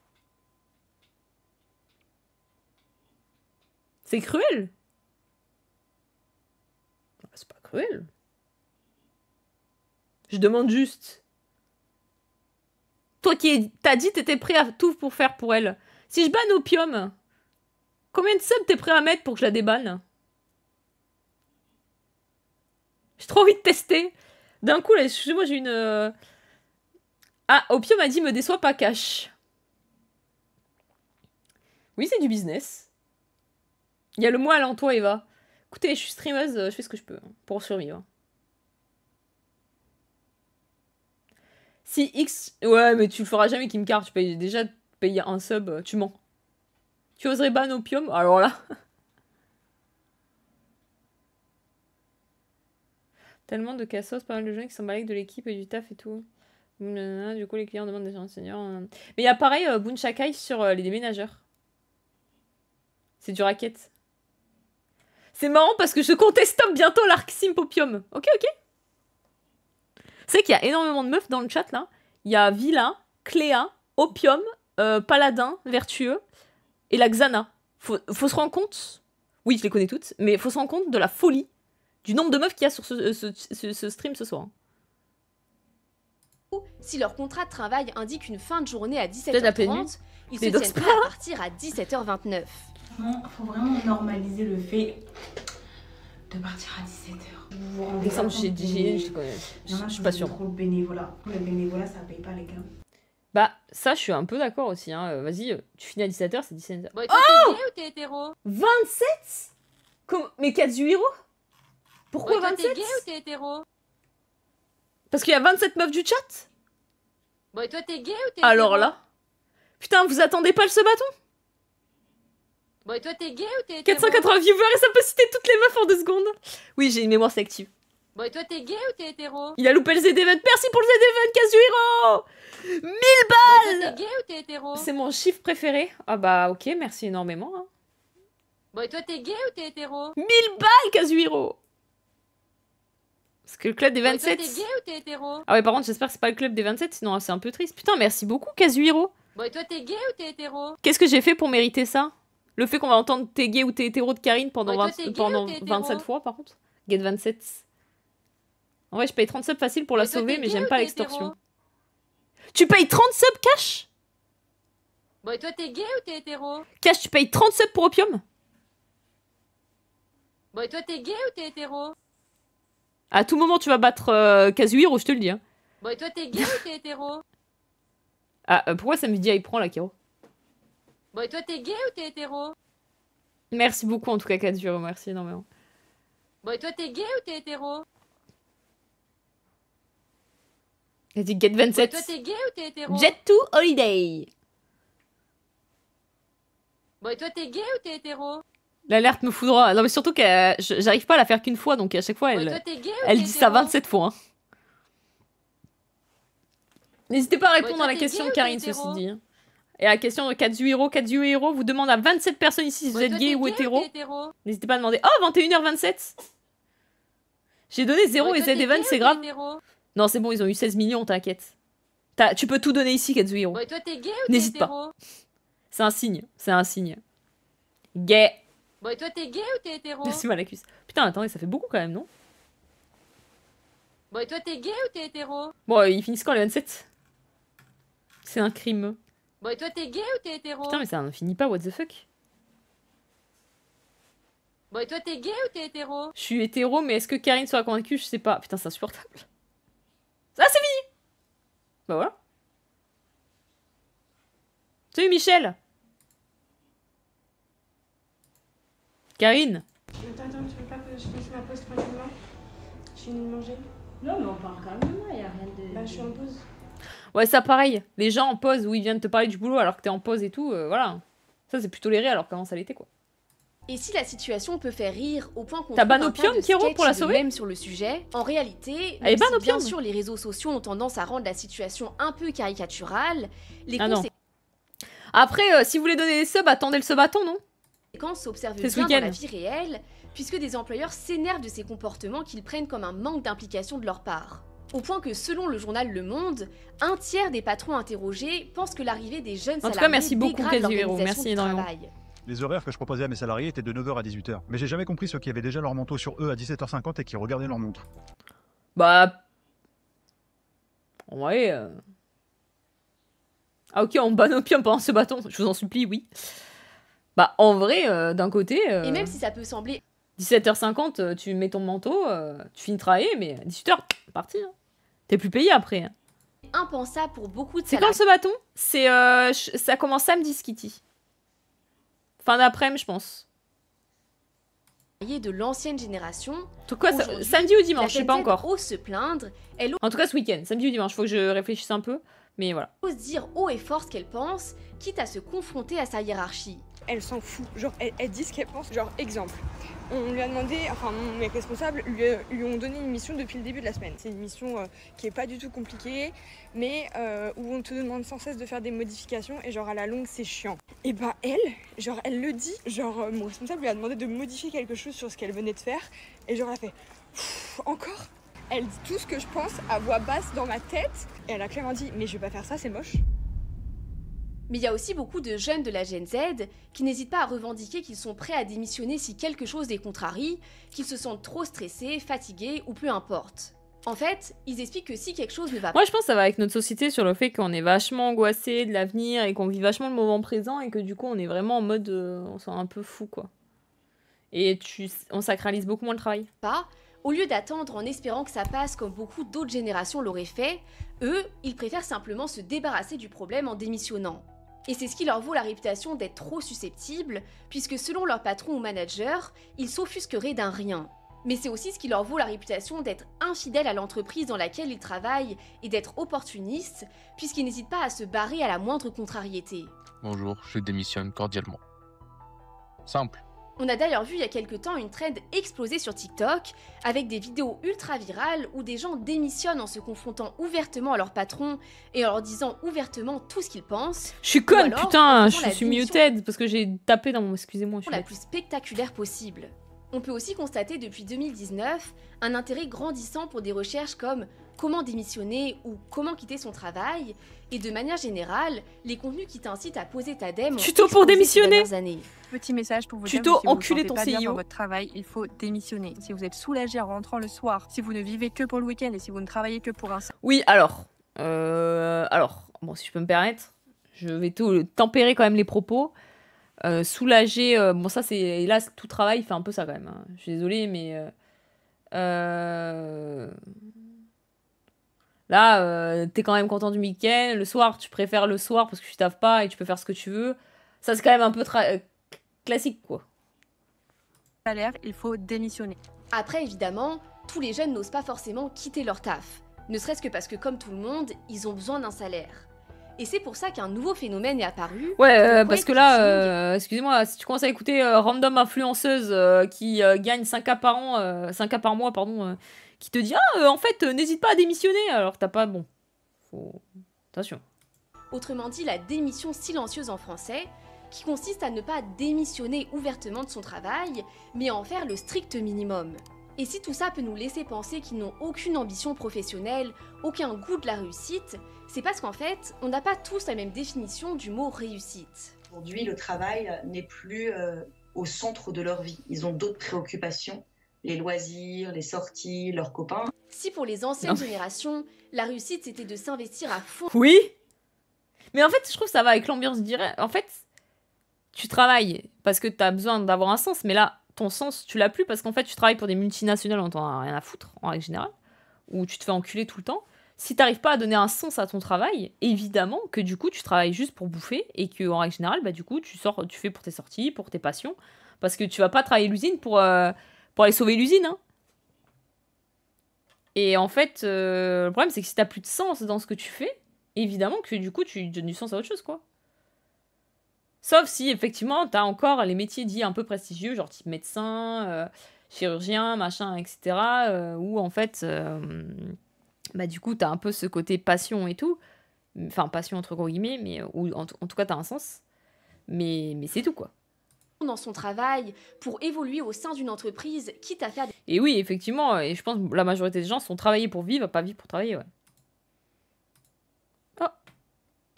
c'est cruel. C'est pas cruel. Je demande juste. Toi qui t'as dit t'étais prêt à tout pour faire pour elle. Si je banne Opium, combien de subs t'es prêt à mettre pour que je la débanne? J'ai trop envie de tester. D'un coup, là, excusez-moi, j'ai une... Ah, Opium a dit me déçois pas, cash. Oui, c'est du business. Il y a le mois en toi, Eva. Écoutez, je suis streameuse, je fais ce que je peux pour survivre. Si X... Ouais, mais tu le feras jamais, Kimcar. Tu payes déjà payer un sub, tu mens. Tu oserais ban Opium? Alors là... Tellement de cassos, pas mal de gens qui sont balèques de l'équipe et du taf et tout. Du coup, les clients demandent des gens seniors. Mais il y a pareil, Bunchakai sur les déménageurs. C'est du racket. C'est marrant parce que je comptais stop bientôt l'arc Simp Opium. Ok, ok. C'est qu'il y a énormément de meufs dans le chat là. Il y a Villa, Cléa, Opium, Paladin, Vertueux et la Xana. Faut se rendre compte. Oui, je les connais toutes, mais faut se rendre compte de la folie du nombre de meufs qu'il y a sur ce stream ce soir. Si leur contrat de travail indique une fin de journée à 17h30, ils se tiennent prêts à partir à 17h29. Faut vraiment normaliser le fait de partir à 17h. Exemple, j'ai dit, je suis pas sûre. Trop le bénévolat. Le bénévolat, ça paye pas les gars. Bah, ça, je suis un peu d'accord aussi. Hein. Vas-y, tu finis à 17h, c'est 17h. Bon, et toi, t'es gay ou t'es hétéro? 27 Mais Kazuhiro? Pourquoi 27? T'es gay ou t'es hétéro? Parce qu'il y a 27 meufs du chat? Bon, et toi, t'es gay ou t'es Alors hétéro? là? Putain, vous attendez pas le ce bâton? Bon, et toi, t'es gay ou t'es hétéro? 480 viewers et ça peut citer toutes les meufs en 2 secondes. Oui, j'ai une mémoire sélective. Bon, et toi, t'es gay ou t'es hétéro? Il a loupé le Z-Event. Merci pour le Z-Event, Kazuhiro! 1000 balles! Bon, et toi, t'es gay ou t'es hétéro? C'est mon chiffre préféré. Ah bah, ok, merci énormément. Hein. Bon, et toi, t'es gay ou t'es hétéro? 1000 balles, Kazuhiro! Parce que le club des 27... Bon, et toi, t'es gay ou t'es hétéro? Ah ouais, par contre, j'espère que c'est pas le club des 27, sinon c'est un peu triste. Putain, merci beaucoup, Kazuhiro! Bon, et toi, t'es gay ou t'es hétéro? Qu'est-ce que j'ai fait pour mériter ça? Le fait qu'on va entendre t'es gay ou t'es hétéro de Karine pendant, bon, toi, 27 fois, par contre. Get 27. En vrai, je paye 30 subs facile pour la sauver, mais j'aime pas l'extorsion. Tu payes 30 subs cash? Bon, et toi, t'es gay ou t'es hétéro? Cash, tu payes 30 subs pour Opium? Bon, et toi, t'es gay ou t'es hétéro? À tout moment, tu vas battre Kazuhiro, je te le dis. Hein. Bon, et toi, t'es gay ou t'es hétéro? Ah, pourquoi ça me dit, il prend la Kiro? Bon, et toi, t'es gay ou t'es hétéro? Merci beaucoup, en tout cas, Kazuhiro, merci énormément. Bon, et toi, t'es gay ou t'es hétéro? Elle dit Get 27. Bon, et toi, t'es gay ou t'es hétéro? Jet to Holiday. Bon, et toi, t'es gay ou t'es hétéro? L'alerte me foudra. Non, mais surtout que j'arrive pas à la faire qu'une fois, donc à chaque fois, elle, elle dit ça 27 fois. Hein. N'hésitez pas à répondre à la question de Karine, ceci dit. Et à la question de Kazuhiro. Kazuhiro vous demande à 27 personnes ici si vous êtes gay ou hétéro. N'hésitez pas à demander. Oh, 21h27. J'ai donné 0 et Z-Event, c'est grave. Non, c'est bon, ils ont eu 16 millions, t'inquiète. Tu peux tout donner ici, Kazuhiro. Bon, et toi, t'es gay ou n'hésite pas. C'est un signe, c'est un signe. Gay. Bon, et toi, t'es gay ou t'es hétéro? Merci, Malacus. Putain, attendez, ça fait beaucoup quand même, non? Bon, et toi, t'es gay ou t'es hétéro? Bon, ils finissent quand les 27? C'est un crime. Bon, et toi, t'es gay ou t'es hétéro? Putain, mais ça ne finit pas, what the fuck? Bon, et toi, t'es gay ou t'es hétéro? Je suis hétéro, mais est-ce que Karine sera convaincue? Je sais pas. Putain, c'est insupportable. Ah, c'est fini! Bah voilà. Salut, Michel! Karine! Attends, tu veux pas que je finisse ma pause tranquillement? Je finis de manger? Non, mais on parle quand même, il y a rien de... Bah, je suis en pause. Ouais, ça pareil. Les gens en pause où ils viennent te parler du boulot alors que t'es en pause et tout, voilà. Ça, c'est plutôt toléré alors qu'avant ça l'était, quoi. Et si la situation peut faire rire au point qu'on t'as ban Opium, Kiro, pour la sauver? Même sur le sujet, en réalité, même si bien sûr les réseaux sociaux ont tendance à rendre la situation un peu caricaturale, les conséquences... Après, si vous voulez donner des subs, attendez le sub-bâton, non? conséquences s'observent bien dans la vie réelle, puisque des employeurs s'énervent de ces comportements qu'ils prennent comme un manque d'implication de leur part. Au point que, selon le journal Le Monde, 1/3 des patrons interrogés pensent que l'arrivée des jeunes salariés dégrade l'organisation du travail. Les horaires que je proposais à mes salariés étaient de 9h à 18h. Mais j'ai jamais compris ceux qui avaient déjà leur manteau sur eux à 17h50 et qui regardaient leur montre. Bah... Ouais... Ah ok, on banne opium pendant ce bâton, je vous en supplie, oui. Bah en vrai, d'un côté... Et même si ça peut sembler... 17h50, tu mets ton manteau, tu finis de travailler, mais 18h, parti. Hein. T'es plus payé après. Hein. Impensable pour beaucoup de salariés. C'est quand ce bâton? C'est ça commence samedi, Skitty. Fin d'après-midi, je pense. De l'ancienne génération. En tout cas, samedi ou dimanche, je sais pas encore. Ose se plaindre. Elle en tout cas, ce week-end, samedi ou dimanche, faut que je réfléchisse un peu, mais voilà. Ose dire haut et fort ce qu'elle pense, quitte à se confronter à sa hiérarchie. Elle s'en fout, genre elle dit ce qu'elle pense, genre exemple. On lui a demandé, enfin mes responsables lui ont donné une mission depuis le début de la semaine. C'est une mission qui est pas du tout compliquée, mais où on te demande sans cesse de faire des modifications et genre à la longue c'est chiant. Et bah elle le dit, genre mon responsable lui a demandé de modifier quelque chose sur ce qu'elle venait de faire et genre elle a fait encore. Elle dit tout ce que je pense à voix basse dans ma tête et elle a clairement dit mais je vais pas faire ça, c'est moche. Mais il y a aussi beaucoup de jeunes de la Gen Z qui n'hésitent pas à revendiquer qu'ils sont prêts à démissionner si quelque chose les contrarie, qu'ils se sentent trop stressés, fatigués ou peu importe. En fait, ils expliquent que si quelque chose ne va pas... Moi je pense que ça va avec notre société sur le fait qu'on est vachement angoissé de l'avenir et qu'on vit vachement le moment présent et que du coup on est vraiment en mode... on sent un peu fou quoi. Et on sacralise beaucoup moins le travail. Au lieu d'attendre en espérant que ça passe comme beaucoup d'autres générations l'auraient fait, eux, ils préfèrent simplement se débarrasser du problème en démissionnant. Et c'est ce qui leur vaut la réputation d'être trop susceptibles, puisque selon leur patron ou manager, ils s'offusqueraient d'un rien. Mais c'est aussi ce qui leur vaut la réputation d'être infidèles à l'entreprise dans laquelle ils travaillent et d'être opportunistes, puisqu'ils n'hésitent pas à se barrer à la moindre contrariété. Bonjour, je démissionne cordialement. Simple. On a d'ailleurs vu il y a quelques temps une trend exploser sur TikTok, avec des vidéos ultra virales où des gens démissionnent en se confrontant ouvertement à leur patron et en leur disant ouvertement tout ce qu'ils pensent. Je suis conne, putain, je suis muted parce que j'ai tapé dans mon... Excusez-moi, je suis la plus spectaculaire possible. On peut aussi constater depuis 2019 un intérêt grandissant pour des recherches comme comment démissionner ou comment quitter son travail, et de manière générale, les contenus qui t'incitent à poser ta dème tuto pour démissionner. Petit message pour vous tuto dire, enculer ton pas bien CEO dans votre travail, il faut démissionner. Si vous êtes soulagé en rentrant le soir, si vous ne vivez que pour le week-end et si vous ne travaillez que pour un... Oui, alors, bon, si je peux me permettre, je vais tempérer quand même les propos. Soulager, bon ça c'est, hélas tout travail fait un peu ça quand même, hein. Je suis désolée mais là t'es quand même content du week-end, le soir tu préfères le soir parce que tu taffes pas et tu peux faire ce que tu veux, ça c'est quand même un peu classique quoi. Salaire, il faut démissionner. Après évidemment, tous les jeunes n'osent pas forcément quitter leur taf, ne serait-ce que parce que comme tout le monde, ils ont besoin d'un salaire. Et c'est pour ça qu'un nouveau phénomène est apparu. Ouais, parce que là, excusez-moi, si tu commences à écouter random influenceuse qui gagne 5K par an, 5K par mois, pardon, qui te dit « Ah, en fait, n'hésite pas à démissionner !» Alors t'as pas... Bon, faut... Attention. Autrement dit, la démission silencieuse en français, qui consiste à ne pas démissionner ouvertement de son travail, mais à en faire le strict minimum. Et si tout ça peut nous laisser penser qu'ils n'ont aucune ambition professionnelle, aucun goût de la réussite, c'est parce qu'en fait, on n'a pas tous la même définition du mot réussite. Aujourd'hui, le travail n'est plus au centre de leur vie. Ils ont d'autres préoccupations, les loisirs, les sorties, leurs copains. Si pour les anciennes générations, la réussite c'était de s'investir à fond... Oui. Mais en fait, je trouve que ça va avec l'ambiance directe. En fait, tu travailles parce que tu as besoin d'avoir un sens, mais là, ton sens, tu l'as plus parce qu'en fait, tu travailles pour des multinationales dont t'en as rien à foutre, en règle générale, où tu te fais enculer tout le temps. Si t'arrives pas à donner un sens à ton travail, évidemment que du coup, tu travailles juste pour bouffer et que en règle générale, bah du coup, tu fais pour tes sorties, pour tes passions, parce que tu vas pas travailler l'usine pour aller sauver l'usine, hein. Et en fait, le problème, c'est que si t'as plus de sens dans ce que tu fais, évidemment que du coup, tu donnes du sens à autre chose, quoi. Sauf si, effectivement, t'as encore les métiers dits un peu prestigieux, genre type médecin, chirurgien, machin, etc., où, en fait, bah, du coup, t'as un peu ce côté passion et tout. Enfin, passion entre gros guillemets, mais où, en tout cas, t'as un sens. Mais c'est tout, quoi. dans son travail pour évoluer au sein d'une entreprise, quitte à faire Et oui, effectivement, et je pense que la majorité des gens sont travaillés pour vivre, pas vivre pour travailler, ouais. Oh.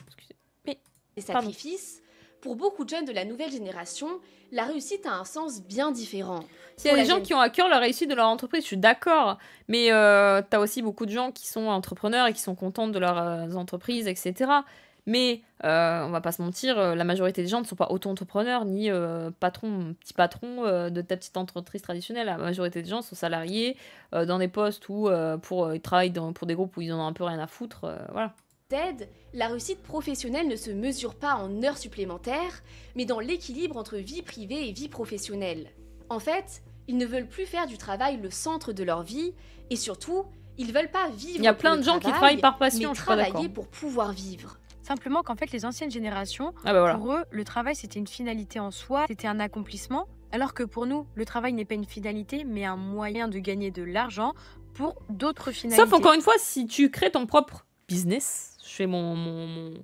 Excusez. Mais... des sacrifices. Pour beaucoup de jeunes de la nouvelle génération, la réussite a un sens bien différent. Il y a des gens qui ont à cœur la réussite de leur entreprise, je suis d'accord, mais t'as aussi beaucoup de gens qui sont entrepreneurs et qui sont contents de leurs entreprises, etc. Mais on va pas se mentir, la majorité des gens ne sont pas auto-entrepreneurs ni petits patrons de ta petite entreprise traditionnelle. La majorité des gens sont salariés dans des postes où ils travaillent pour des groupes où ils en ont un peu rien à foutre, voilà. La réussite professionnelle ne se mesure pas en heures supplémentaires, mais dans l'équilibre entre vie privée et vie professionnelle. En fait, ils ne veulent plus faire du travail le centre de leur vie, et surtout, ils veulent pas vivre. Il y a plein de gens qui travaillent par passion, mais je suis pas d'accord. travailler pour pouvoir vivre. Simplement qu'en fait, les anciennes générations, voilà. Pour eux, le travail c'était une finalité en soi, c'était un accomplissement, alors que pour nous, le travail n'est pas une finalité, mais un moyen de gagner de l'argent pour d'autres finalités. Sauf encore une fois, si tu crées ton propre business. Je fais mon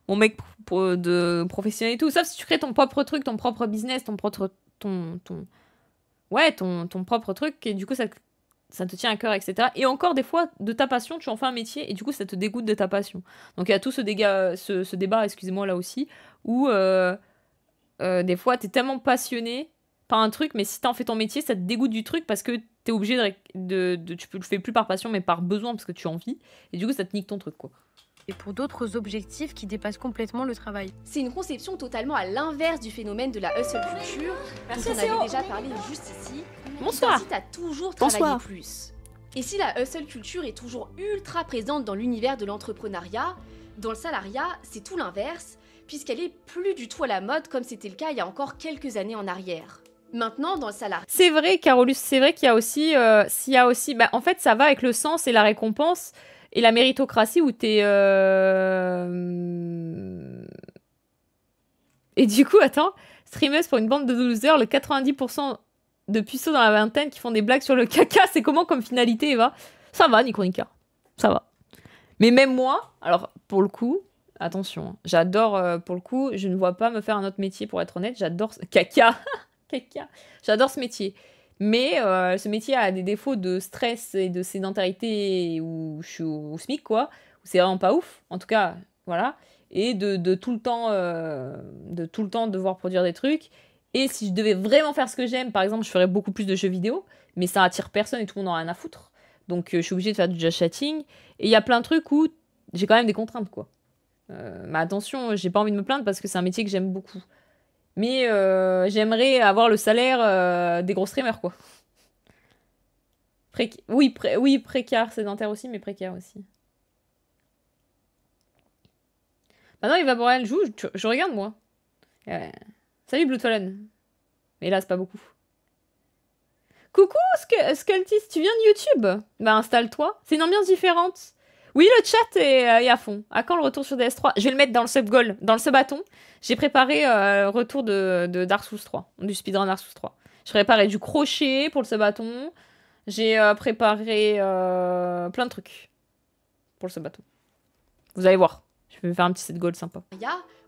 mec de professionnel et tout. Sauf si tu crées ton propre truc, ton propre business, ton propre truc, et du coup, ça te tient à cœur, etc. Et encore, des fois, de ta passion, tu en fais un métier, et du coup, ça te dégoûte de ta passion. Donc, il y a tout ce débat, excusez-moi, là aussi, où des fois, t'es tellement passionné par un truc, mais si t'en fais ton métier, ça te dégoûte du truc, parce que t'es obligé tu le fais plus par passion, mais par besoin, parce que tu en vis, et du coup, ça te nique ton truc, quoi. Et pour d'autres objectifs qui dépassent complètement le travail. C'est une conception totalement à l'inverse du phénomène de la hustle culture, dont on avait déjà parlé juste ici. Bonsoir. Qui t'incite à toujours travailler plus. Et si la hustle culture est toujours ultra présente dans l'univers de l'entrepreneuriat, dans le salariat, c'est tout l'inverse, puisqu'elle est plus du tout à la mode comme c'était le cas il y a encore quelques années en arrière. Maintenant, dans le salariat... C'est vrai, Carolus, c'est vrai qu'il y a aussi... en fait, ça va avec le sens et la récompense et la méritocratie où t'es... Et du coup, attends, streameuse pour une bande de losers, le 90% de puceaux dans la vingtaine qui font des blagues sur le caca, c'est comment comme finalité, Eva? Ça va, Nico-Nika, ça va. Mais même moi, alors, pour le coup... Attention, hein, j'adore, pour le coup, je ne vois pas me faire un autre métier, pour être honnête, j'adore... Caca. J'adore ce métier. Mais ce métier a des défauts de stress et de sédentarité où je suis au SMIC, quoi. Où c'est vraiment pas ouf. En tout cas, voilà. Et de tout le temps devoir produire des trucs. Et si je devais vraiment faire ce que j'aime, par exemple, je ferais beaucoup plus de jeux vidéo. Mais ça attire personne et tout le monde en a rien à foutre. Donc je suis obligée de faire du just chatting. Et il y a plein de trucs où j'ai quand même des contraintes, quoi. Mais attention, j'ai pas envie de me plaindre parce que c'est un métier que j'aime beaucoup. Mais j'aimerais avoir le salaire des gros streamers, quoi. Oui, précaire, sédentaire aussi, mais précaire aussi. Maintenant, Eva Borel joue, je regarde, moi. Salut, Blue Fallen. Mais là, c'est pas beaucoup. Coucou, Skultis, tu viens de YouTube? Bah, installe-toi. C'est une ambiance différente. Oui, le chat est à fond. À quand le retour sur DS3? Je vais le mettre dans le sub-goal, dans le sub-bâton. J'ai préparé le retour de Dark Souls 3, du speedrun Dark Souls 3. J'ai préparé du crochet pour le sub-bâton. J'ai préparé plein de trucs pour le sub-bâton. Vous allez voir, je vais faire un petit set goal sympa.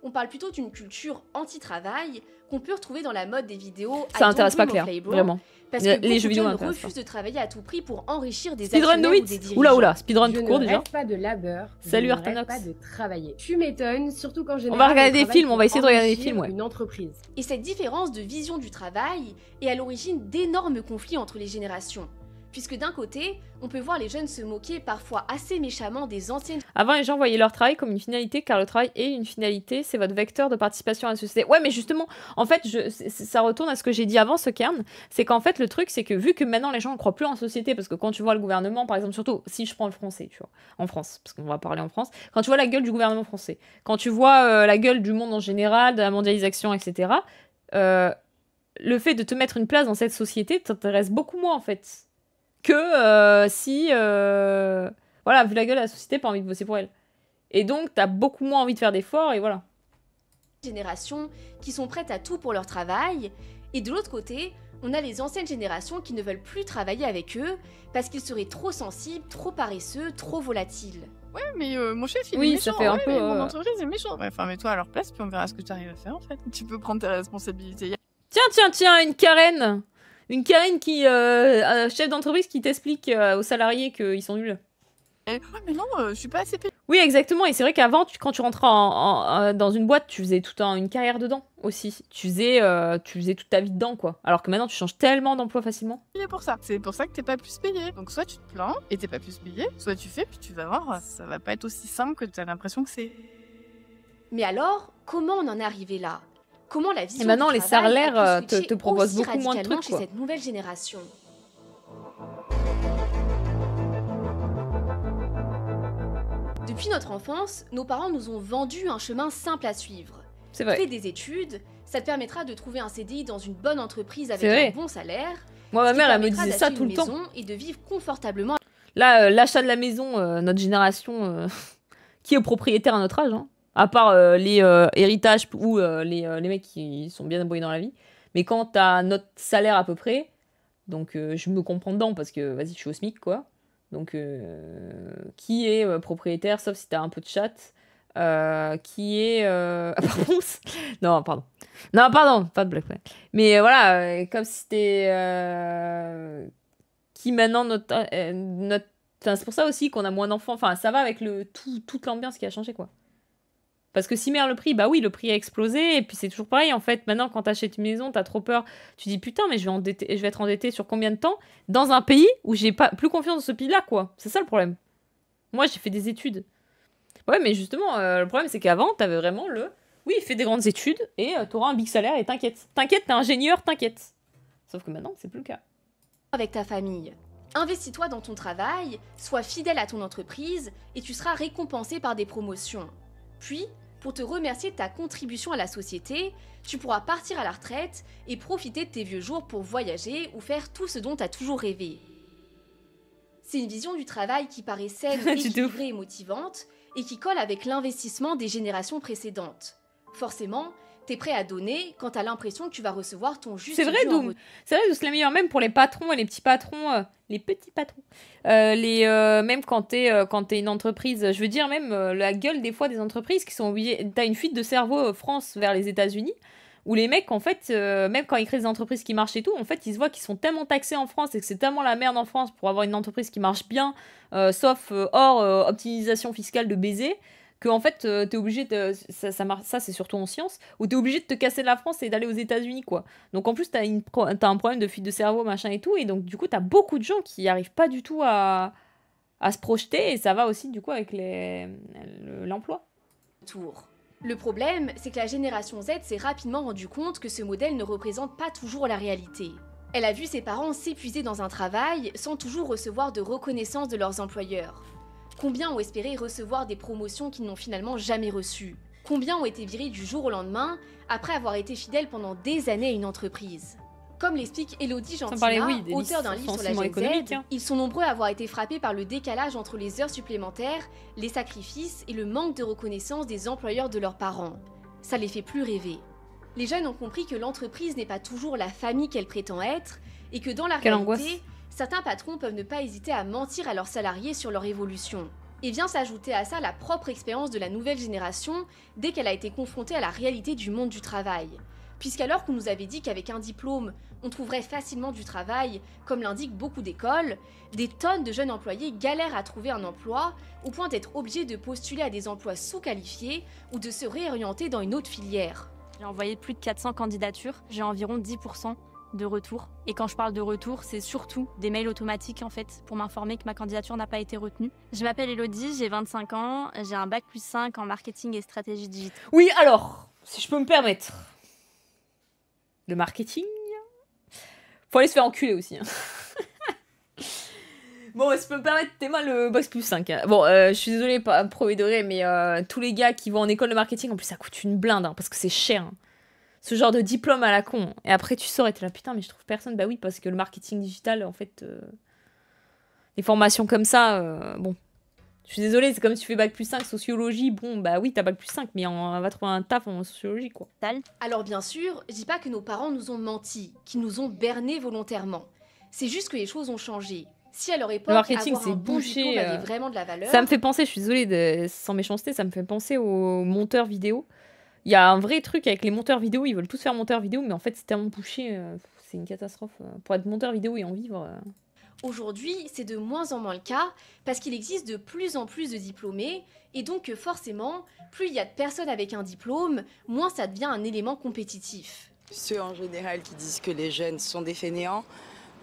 On parle plutôt d'une culture anti-travail qu'on peut retrouver dans la mode des vidéos. Ça intéresse pas Claire, vraiment. Parce que les jeux vidéo refusent de travailler à tout prix pour enrichir des speedrun de Witz. Oula, speedrun tout court déjà. Je ne rêve pas de labeur. Salut Artanox. Je ne rêve pas de travailler. Tu m'étonnes, surtout quand j'ai. On va regarder des films, on va essayer de regarder des films, ouais. Une entreprise. Et cette différence de vision du travail est à l'origine d'énormes conflits entre les générations. Puisque d'un côté, on peut voir les jeunes se moquer parfois assez méchamment des anciennes... Avant, les gens voyaient leur travail comme une finalité, car le travail est une finalité, c'est votre vecteur de participation à la société. Ouais, mais justement, en fait, ça retourne à ce que j'ai dit avant, ce Kern, c'est qu'en fait, le truc, c'est que vu que maintenant, les gens ne croient plus en société, parce que quand tu vois le gouvernement, par exemple, surtout, si je prends le français, tu vois, en France, parce qu'on va parler en France, quand tu vois la gueule du gouvernement français, quand tu vois la gueule du monde en général, de la mondialisation, etc., le fait de te mettre une place dans cette société t'intéresse beaucoup moins, en fait. Que si, voilà, vu la gueule de la société, pas envie de bosser pour elle. Et donc, t'as beaucoup moins envie de faire d'efforts, et voilà. Générations qui sont prêtes à tout pour leur travail, et de l'autre côté, on a les anciennes générations qui ne veulent plus travailler avec eux, parce qu'ils seraient trop sensibles, trop paresseux, trop volatiles. Ouais, mais mon chef, il est méchant. Ça fait un peu, mais mon entreprise est méchant. Ouais, enfin, mets-toi à leur place, puis on verra ce que tu arrives à faire, en fait. Tu peux prendre tes responsabilités. Tiens, une Karen. Une Karen qui, chef d'entreprise qui t'explique aux salariés qu'ils sont nuls. Ouais, mais non, je suis pas assez payée. Oui, exactement. Et c'est vrai qu'avant, quand tu rentrais dans une boîte, tu faisais toute une carrière dedans aussi. Tu faisais toute ta vie dedans, quoi. Alors que maintenant, tu changes tellement d'emploi facilement. Pour ça. C'est pour ça que t'es pas plus payé. Donc soit tu te plains et t'es pas plus payé, soit tu fais, puis tu vas voir, ça va pas être aussi simple que t'as l'impression que c'est. Mais alors, comment on en est arrivé là? Comment la vision et maintenant, du les travail salaires a pu te proposent aussi beaucoup moins de radicalement trucs, chez quoi. cette nouvelle génération? Depuis notre enfance, nos parents nous ont vendu un chemin simple à suivre. C'est vrai. Fais des études, ça te permettra de trouver un CDI dans une bonne entreprise avec vrai. un bon salaire. Moi, ma mère, elle me permettra disait ça d'acheter tout une le temps. maison et de vivre confortablement. Là, l'achat de la maison, notre génération, qui est propriétaire à notre âge, hein, à part les héritages ou les mecs qui sont bien débrouillés dans la vie. Mais quand t'as notre salaire à peu près, donc je me comprends dedans parce que, vas-y, je suis au SMIC, quoi. Donc, qui est propriétaire, sauf si t'as un peu de chat, qui est... Ah, pardon. Non, pardon. Non, pardon, pas de blague. Ouais. Mais voilà, comme si c'était... Qui maintenant, notre... Enfin, c'est pour ça aussi qu'on a moins d'enfants. Enfin, ça va avec toute l'ambiance qui a changé, quoi. Parce que si merde le prix, bah oui, le prix a explosé, et puis c'est toujours pareil, en fait. Maintenant, quand t'achètes une maison, t'as trop peur. Tu dis, putain, mais je vais être endetté sur combien de temps dans un pays où j'ai pas plus confiance dans ce pays-là, quoi. C'est ça le problème. Moi, j'ai fait des études. Ouais, mais justement, le problème, c'est qu'avant, t'avais vraiment oui, fais des grandes études, et t'auras un big salaire, et t'inquiète. T'inquiète, t'es ingénieur, t'inquiète. Sauf que maintenant, c'est plus le cas. Avec ta famille. Investis-toi dans ton travail, sois fidèle à ton entreprise, et tu seras récompensé par des promotions. Puis, pour te remercier de ta contribution à la société, tu pourras partir à la retraite et profiter de tes vieux jours pour voyager ou faire tout ce dont tu as toujours rêvé. C'est une vision du travail qui paraît saine, équilibrée et motivante, et qui colle avec l'investissement des générations précédentes. Forcément, t'es prêt à donner quand t'as l'impression que tu vas recevoir ton juste dû en retour. C'est vrai, c'est la meilleure, même pour les patrons et les petits patrons, les petits patrons. Même quand t'es une entreprise, je veux dire même la gueule des fois des entreprises qui sont obligées. T'as une fuite de cerveau France vers les États-Unis où les mecs en fait, même quand ils créent des entreprises qui marchent et tout, en fait ils se voient qu'ils sont tellement taxés en France et que c'est tellement la merde en France pour avoir une entreprise qui marche bien, sauf hors optimisation fiscale de baiser. Que en fait t'es obligé de ça c'est surtout en sciences où t'es obligé de te casser de la France et d'aller aux États-Unis, quoi. Donc en plus t'as un problème de fuite de cerveau, machin et tout, et donc du coup t'as beaucoup de gens qui arrivent pas du tout à se projeter, et ça va aussi du coup avec l'emploi. Le problème, c'est que la génération Z s'est rapidement rendu compte que ce modèle ne représente pas toujours la réalité. Elle a vu ses parents s'épuiser dans un travail sans toujours recevoir de reconnaissance de leurs employeurs. Combien ont espéré recevoir des promotions qu'ils n'ont finalement jamais reçues? Combien ont été virés du jour au lendemain après avoir été fidèles pendant des années à une entreprise? Comme l'explique Elodie Gentina, auteur d'un livre sur la Gen Z, ils sont nombreux à avoir été frappés par le décalage entre les heures supplémentaires, les sacrifices et le manque de reconnaissance des employeurs de leurs parents. Ça les fait plus rêver. Les jeunes ont compris que l'entreprise n'est pas toujours la famille qu'elle prétend être, et que dans la réalité, certains patrons peuvent ne pas hésiter à mentir à leurs salariés sur leur évolution. Et vient s'ajouter à ça la propre expérience de la nouvelle génération dès qu'elle a été confrontée à la réalité du monde du travail. Puisqu'alors qu'on nous avait dit qu'avec un diplôme, on trouverait facilement du travail, comme l'indiquent beaucoup d'écoles, des tonnes de jeunes employés galèrent à trouver un emploi au point d'être obligés de postuler à des emplois sous-qualifiés ou de se réorienter dans une autre filière. J'ai envoyé plus de 400 candidatures, j'ai environ 10% de retour. Et quand je parle de retour, c'est surtout des mails automatiques en fait, pour m'informer que ma candidature n'a pas été retenue. Je m'appelle Elodie, j'ai 25 ans, j'ai un bac+5 en marketing et stratégie digitale. Oui, alors, si je peux me permettre, le marketing, faut aller se faire enculer aussi. Hein. Bon, si je peux me permettre, t'es mal le bac+5. Hein. Bon, je suis désolée, pas premier degré, mais tous les gars qui vont en école de marketing, en plus ça coûte une blinde, hein, parce que c'est cher. Hein. Ce genre de diplôme à la con. Et après, tu sors et t'es là, putain, mais je trouve personne. Bah oui, parce que le marketing digital, en fait, les formations comme ça, bon. Je suis désolée, c'est comme si tu fais bac+5 sociologie. Bon, bah oui, t'as bac+5, mais on va trouver un taf en sociologie, quoi. Alors bien sûr, je dis pas que nos parents nous ont menti, qu'ils nous ont bernés volontairement. C'est juste que les choses ont changé. Si à leur époque, le marketing, avoir un bon diplôme avait vraiment de la valeur... Ça me fait penser, je suis désolée, sans méchanceté, ça me fait penser aux monteurs vidéo Il y a un vrai truc avec les monteurs vidéo, ils veulent tous faire monteur vidéo, mais en fait c'est tellement bouché, c'est une catastrophe. Pour être monteur vidéo et en vivre... Aujourd'hui, c'est de moins en moins le cas parce qu'il existe de plus en plus de diplômés et donc forcément, plus il y a de personnes avec un diplôme, moins ça devient un élément compétitif. Ceux en général qui disent que les jeunes sont des fainéants,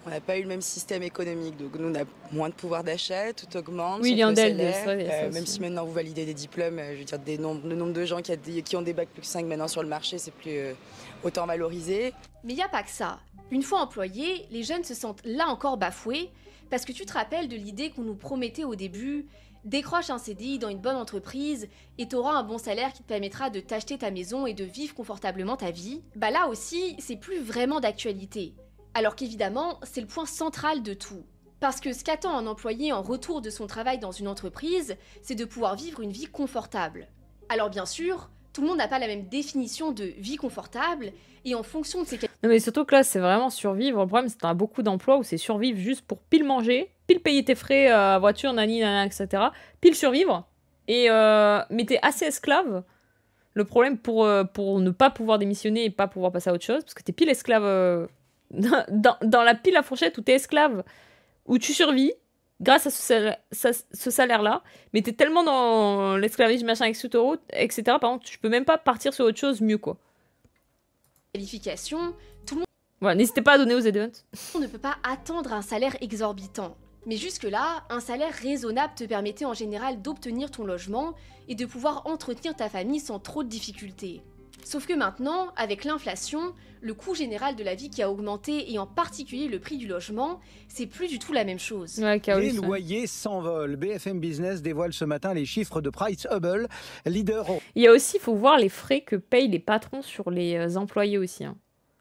on n'a pas eu le même système économique, donc nous on a moins de pouvoir d'achat, tout augmente, oui, sauf le salaire, même si maintenant vous validez des diplômes, je veux dire le nombre de gens qui ont des bacs plus que 5 maintenant sur le marché, c'est plus autant valorisé. Mais il n'y a pas que ça. Une fois employés, les jeunes se sentent là encore bafoués parce que tu te rappelles de l'idée qu'on nous promettait au début, décroche un CDI dans une bonne entreprise et t'auras un bon salaire qui te permettra de t'acheter ta maison et de vivre confortablement ta vie. Bah là aussi, c'est plus vraiment d'actualité. Alors qu'évidemment, c'est le point central de tout. Parce que ce qu'attend un employé en retour de son travail dans une entreprise, c'est de pouvoir vivre une vie confortable. Alors bien sûr, tout le monde n'a pas la même définition de vie confortable, et en fonction de ses... Non mais surtout que là, c'est vraiment survivre. Le problème, c'est que t'as beaucoup d'emplois où c'est survivre juste pour pile manger, pile payer tes frais, voiture, nani, nana, etc. Pile survivre. Et mais t'es assez esclave. Le problème pour ne pas pouvoir démissionner et pas pouvoir passer à autre chose, parce que t'es pile esclave dans la pile à fourchette où t'es esclave, où tu survis, grâce à ce salaire-là, mais t'es tellement dans l'esclavagisme, machin, etc. Par contre, tu peux même pas partir sur autre chose mieux, quoi. Qualification, tout le monde... Voilà, n'hésitez pas à donner aux events. On ne peut pas attendre un salaire exorbitant. Mais jusque-là, un salaire raisonnable te permettait en général d'obtenir ton logement et de pouvoir entretenir ta famille sans trop de difficultés. Sauf que maintenant, avec l'inflation, le coût général de la vie qui a augmenté et en particulier le prix du logement, c'est plus du tout la même chose. Ouais, les loyers s'envolent. BFM Business dévoile ce matin les chiffres de Price Hubble, leader. Il y a aussi, il faut voir les frais que payent les patrons sur les employés aussi. Hein.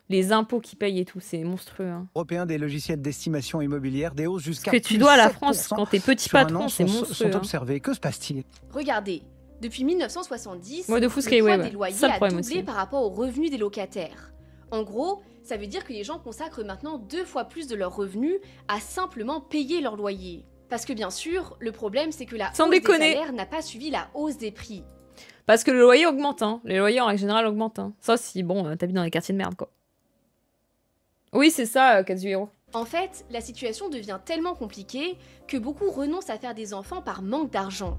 Les impôts qu'ils payent et tout, c'est monstrueux. Hein. Européen des logiciels d'estimation immobilière, des hausses jusqu'à ce que tu dois à la France quand t'es petit patron, c'est monstrueux. Sont observés. Que se passe-t-il? Regardez. Depuis 1970, le poids des loyers a doublé par rapport aux revenus des locataires. En gros, ça veut dire que les gens consacrent maintenant 2 fois plus de leurs revenus à simplement payer leur loyer. Parce que bien sûr, le problème c'est que la hausse des salaires n'a pas suivi la hausse des prix. Parce que le loyer augmente, hein. Les loyers en règle générale augmentent. Hein. Ça si, bon, t'habites dans les quartiers de merde, quoi. Oui, c'est ça, Kazuhiro. En fait, la situation devient tellement compliquée que beaucoup renoncent à faire des enfants par manque d'argent.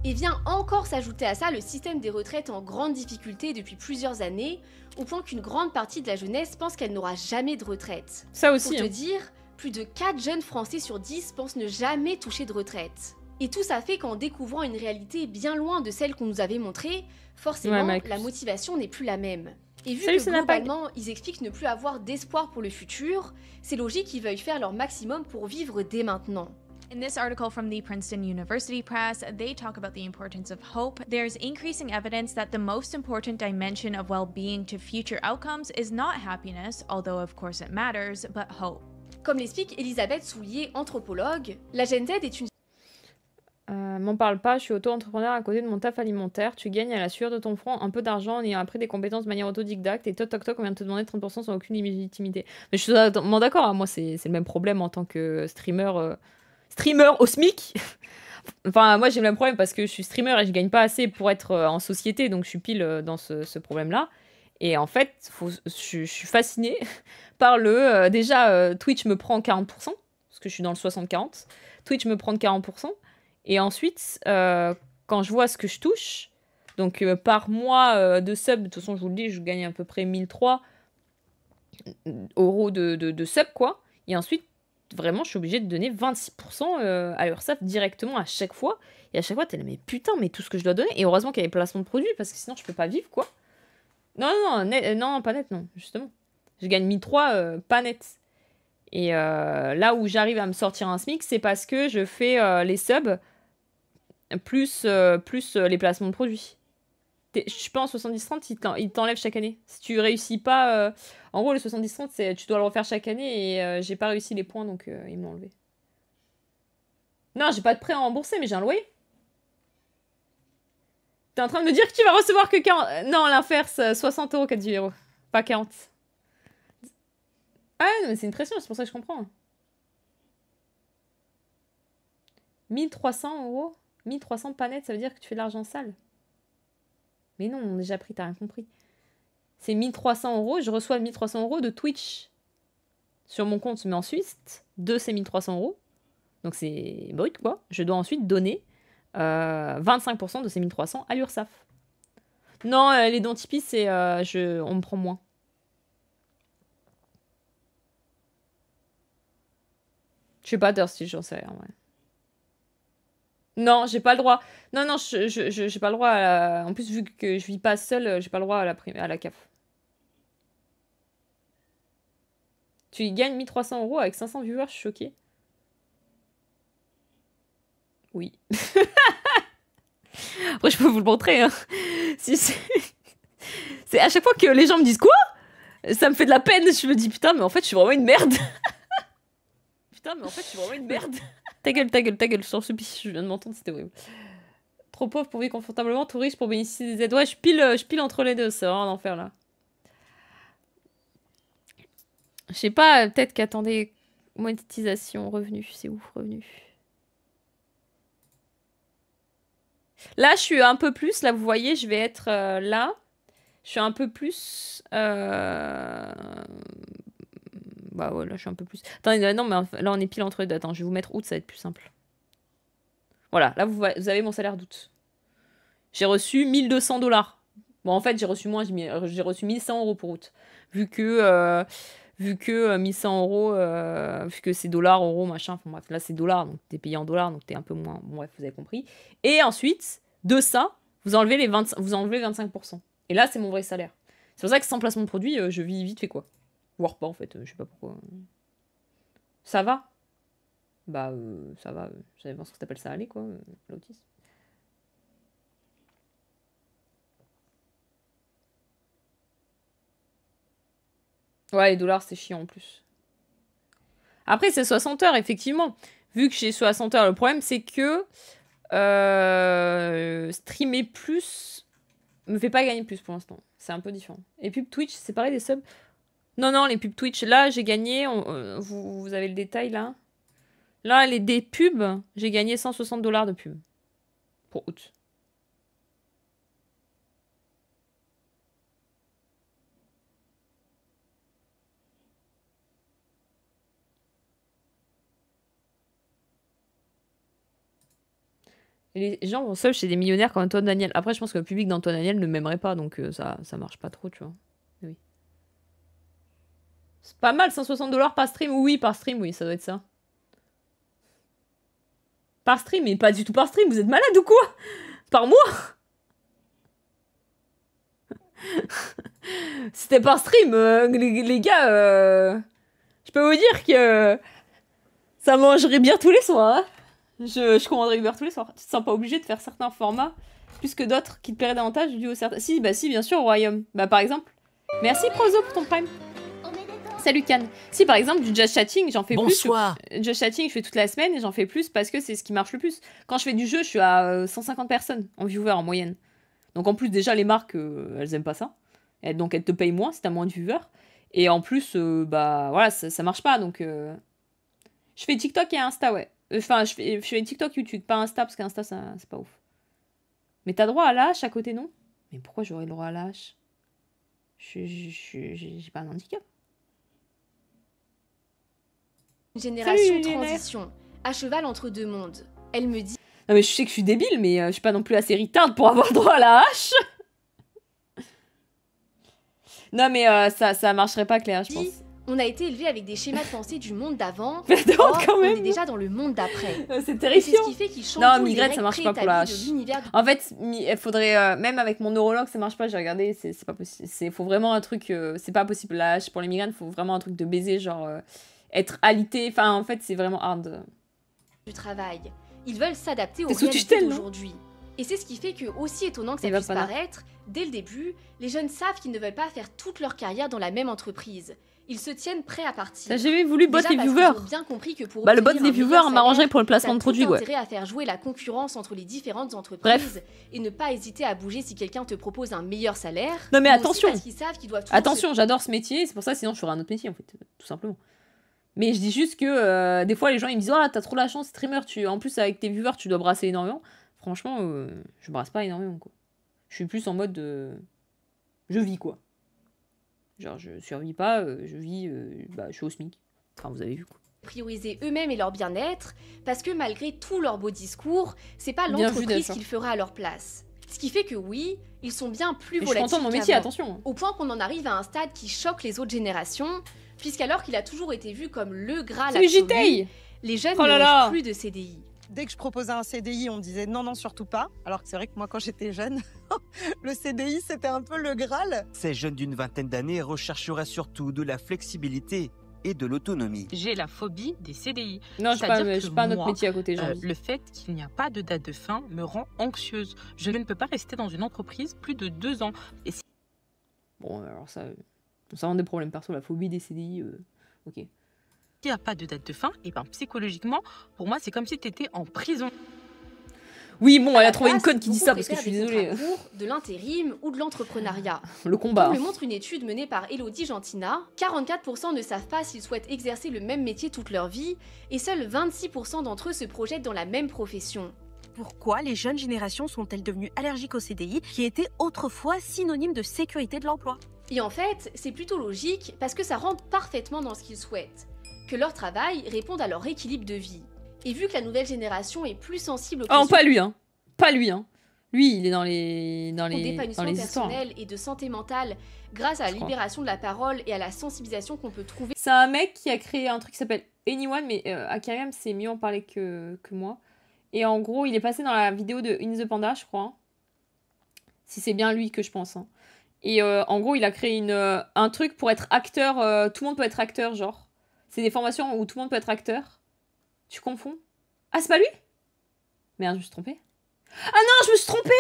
Et vient encore s'ajouter à ça le système des retraites en grande difficulté depuis plusieurs années, au point qu'une grande partie de la jeunesse pense qu'elle n'aura jamais de retraite. Ça aussi. Pour te dire, plus de 4 jeunes Français sur 10 pensent ne jamais toucher de retraite. Et tout ça fait qu'en découvrant une réalité bien loin de celle qu'on nous avait montrée, forcément, la motivation n'est plus la même. Et vu que globalement, ils expliquent ne plus avoir d'espoir pour le futur, c'est logique qu'ils veuillent faire leur maximum pour vivre dès maintenant. In this article from the Princeton University Press, they talk about the importance of hope. There's increasing evidence that the most important dimension of well-being to future outcomes is not happiness, although of course it matters, but hope. Comme l'explique Elisabeth Soulier, anthropologue, la Gen Z est une... M'en parle pas, je suis auto-entrepreneur à côté de mon taf alimentaire. Tu gagnes à la sueur de ton front un peu d'argent en ayant appris des compétences de manière autodidacte et toc toc toc, on vient de te demander 30% sans aucune légitimité. Mais je suis totalement d'accord, hein. Moi c'est le même problème en tant que streamer... Streamer au SMIC. Enfin, moi j'ai le même problème parce que je suis streamer et je gagne pas assez pour être en société, donc je suis pile dans ce problème-là. Et en fait, je suis fascinée par le... déjà, Twitch me prend 40%, parce que je suis dans le 60-40. Twitch me prend 40%. Et ensuite, quand je vois ce que je touche, donc par mois de sub, de toute façon je vous le dis, je gagne à peu près 1003 € de sub, quoi. Et ensuite, vraiment, je suis obligée de donner 26% à l'URSSAF directement à chaque fois. Et à chaque fois, t'es là, mais putain, mais tout ce que je dois donner. Et heureusement qu'il y a les placements de produits, parce que sinon, je peux pas vivre, quoi. Non, pas net, non, justement. Je gagne 1003, pas net. Et là où j'arrive à me sortir un SMIC, c'est parce que je fais les subs plus les placements de produits. Je suis pas en 70-30, il t'enlève chaque année. Si tu réussis pas... En gros, le 70-30, c'est tu dois le refaire chaque année et j'ai pas réussi les points, donc ils m'ont enlevé. Non, j'ai pas de prêt à rembourser, mais j'ai un loyer. T'es en train de me dire que tu vas recevoir que 40... Non, l'inverse, 60 €, 4 €. Pas 40. Ah mais c'est une pression, c'est pour ça que je comprends. 1300 €. 1300 pas net, ça veut dire que tu fais de l'argent sale. Mais non, on a déjà pris, t'as rien compris. C'est 1300 €, je reçois 1300 € de Twitch sur mon compte, mais ensuite, de ces 1300 €, donc c'est brut quoi, je dois ensuite donner 25% de ces 1300 à l'URSSAF. Non, les dons Tipeee, c'est on me prend moins. Je sais pas d'ailleurs si j'en sais rien, ouais. Non, j'ai pas le droit. Non, non, j'ai pas le droit à En plus, vu que je vis pas seule, j'ai pas le droit à la CAF. Tu y gagnes 1300 € avec 500 viewers, je suis choquée. Oui. Après, je peux vous le montrer. Hein. Si c'est à chaque fois que les gens me disent quoi, ça me fait de la peine. Je me dis putain, mais en fait, je suis vraiment une merde. Putain, mais en fait, je suis vraiment une merde. Ta gueule, ta gueule, ta gueule. Je t'en supplie, je viens de m'entendre, c'était horrible. Trop pauvre pour vivre confortablement, trop riche pour bénéficier des aides. Ouais, je pile entre les deux, c'est vraiment un enfer là. Je sais pas, peut-être qu'attendez, monétisation, revenu, c'est ouf, revenu. Là, je suis un peu plus, là, vous voyez, je vais être là. Je suis un peu plus... Bah ouais, là, je suis un peu plus... Attendez, non, mais là, on est pile entre les deux. Attends, je vais vous mettre août, ça va être plus simple. Voilà, là, vous avez mon salaire d'août. J'ai reçu 1200 $. Bon, en fait, j'ai reçu moins, j'ai reçu 1100 € pour août. Vu que 1100 €, vu que c'est dollars, euros, machin, enfin bref, là c'est dollars, donc t'es payé en dollars, donc t'es un peu moins. Bon, bref, vous avez compris. Et ensuite, de ça, vous enlevez 25%. Et là, c'est mon vrai salaire. C'est pour ça que sans placement de produit, je vis vite fait quoi. Voire pas en fait, je sais pas pourquoi. Ça va? Bah, ça va, j'avais pensé que t'appelles ça aller quoi, l'autisme. Ouais, les dollars, c'est chiant en plus. Après, c'est 60 heures, effectivement. Vu que j'ai 60 heures, le problème, c'est que streamer plus me fait pas gagner plus pour l'instant. C'est un peu différent. Et pubs Twitch, c'est pareil des subs? Non, non, les pubs Twitch, là, j'ai gagné... vous avez le détail, là? Là, des pubs, j'ai gagné 160 $ de pubs. Pour août. Et les gens vont seuls chez des millionnaires comme Antoine Daniel. Après, je pense que le public d'Antoine Daniel ne m'aimerait pas, donc ça marche pas trop, tu vois. Oui. C'est pas mal, 160 $ par stream. Oui, par stream, oui, ça doit être ça. Par stream, mais pas du tout par stream. Vous êtes malade ou quoi? Par mois? C'était par stream, les gars. Je peux vous dire que ça mangerait bien tous les soirs, hein. Je commanderais Uber tous les soirs. Tu te sens pas obligé de faire certains formats plus que d'autres qui te plairaient davantage dû au certain... Si, bah si, bien sûr, au royaume. Bah par exemple. Merci Prozo pour ton prime. Salut Cannes. Si par exemple du just chatting, j'en fais Bonsoir. plus. Just chatting, je fais toute la semaine et j'en fais plus parce que c'est ce qui marche le plus. Quand je fais du jeu, je suis à 150 personnes en viewers en moyenne. Donc en plus déjà les marques, elles aiment pas ça. Et donc elles te payent moins si t'as moins de viewers. Et en plus, bah voilà, ça marche pas. Donc je fais TikTok et Insta, ouais. Enfin, je fais TikTok, YouTube, pas Insta, parce qu'Insta, c'est pas ouf. Mais t'as droit à l'âge à côté, non? Mais pourquoi j'aurais le droit à l'âge? J'ai pas un handicap. Génération transition, à cheval entre deux mondes. Elle me dit... Non mais je sais que je suis débile, mais je suis pas non plus assez retard pour avoir droit à la hache. Non mais ça marcherait pas, Claire, je pense. On a été élevé avec des schémas de pensée du monde d'avant. Or, quand même. On est déjà dans le monde d'après. C'est terrifiant. C'est ce qui fait qu'ils changent. Non, migraine, ça marche pas pour la hache. En fait, il faudrait... même avec mon neurologue, ça marche pas, j'ai regardé, c'est pas possible. Faut vraiment un truc... c'est pas possible, la hache. Pour les migraines, faut vraiment un truc de baiser, genre... être alité. Enfin, en fait, c'est vraiment hard. Du travail. Ils veulent s'adapter aux réalités d'aujourd'hui. Et c'est ce qui fait que, aussi étonnant que ça puisse paraître, dès le début, les jeunes savent qu'ils ne veulent pas faire toute leur carrière dans la même entreprise. Ils se tiennent prêts à partir. T'as jamais voulu bot les viewers? Bien compris que pour le bot des viewers m'arrangerait pour le placement de produits, ouais. Intérêt à faire jouer la concurrence entre les différentes entreprises et ne pas hésiter à bouger si quelqu'un te propose un meilleur salaire. Non mais attention. Attention, j'adore ce métier, c'est pour ça sinon je ferais un autre métier en fait, tout simplement. Mais je dis juste que des fois les gens ils me disent ah t'as trop la chance streamer, en plus avec tes viewers tu dois brasser énormément. Franchement je brasse pas énormément quoi. Je suis plus en mode je vis quoi. Genre je survis pas, je vis, je suis au SMIC. Enfin vous avez vu quoi. Prioriser eux-mêmes et leur bien-être, parce que malgré tous leurs beaux discours, c'est pas l'entreprise qui le fera à leur place. Ce qui fait que oui, ils sont bien plus volatiles. Je suis mon métier, attention. Au point qu'on en arrive à un stade qui choque les autres générations, puisqu'alors qu'il a toujours été vu comme le Graal absolu, les jeunes ne rêvent plus de CDI. Dès que je proposais un CDI, on me disait non, non, surtout pas. Alors que c'est vrai que moi, quand j'étais jeune, le CDI, c'était un peu le Graal. Ces jeunes d'une vingtaine d'années rechercheraient surtout de la flexibilité et de l'autonomie. J'ai la phobie des CDI. Non, je n'ai pas un autre métier à côté. Le fait qu'il n'y a pas de date de fin me rend anxieuse. Je ne peux pas rester dans une entreprise plus de 2 ans. Et si... Bon, alors ça rend des problèmes perso, la phobie des CDI, ok. S'il n'y a pas de date de fin, et ben psychologiquement, pour moi, c'est comme si tu étais en prison. Oui, bon, elle a trouvé une conne qui dit ça parce que je suis désolée. De l'intérim ou de l'entrepreneuriat. Le combat. Comme le montre une étude menée par Elodie Gentina, 44% ne savent pas s'ils souhaitent exercer le même métier toute leur vie et seuls 26% d'entre eux se projettent dans la même profession. Pourquoi les jeunes générations sont-elles devenues allergiques au CDI, qui était autrefois synonyme de sécurité de l'emploi? Et en fait, c'est plutôt logique parce que ça rentre parfaitement dans ce qu'ils souhaitent. Que leur travail réponde à leur équilibre de vie. Et vu que la nouvelle génération est plus sensible aux questions... Oh, pas lui, hein. Pas lui, hein. Lui, il est dans les d'épanouissement personnel et de santé mentale grâce à la libération de la parole et à la sensibilisation qu'on peut trouver. C'est un mec qui a créé un truc qui s'appelle Anyone, mais Akariam c'est mieux en parler que moi. Et en gros, il est passé dans la vidéo de In the Panda, je crois. Si c'est bien lui que je pense. Hein. Et en gros, il a créé un truc pour être acteur. Tout le monde peut être acteur, genre. C'est des formations où tout le monde peut être acteur. Tu confonds? Ah, c'est pas lui? Merde, je me suis trompée. Ah non, je me suis trompée!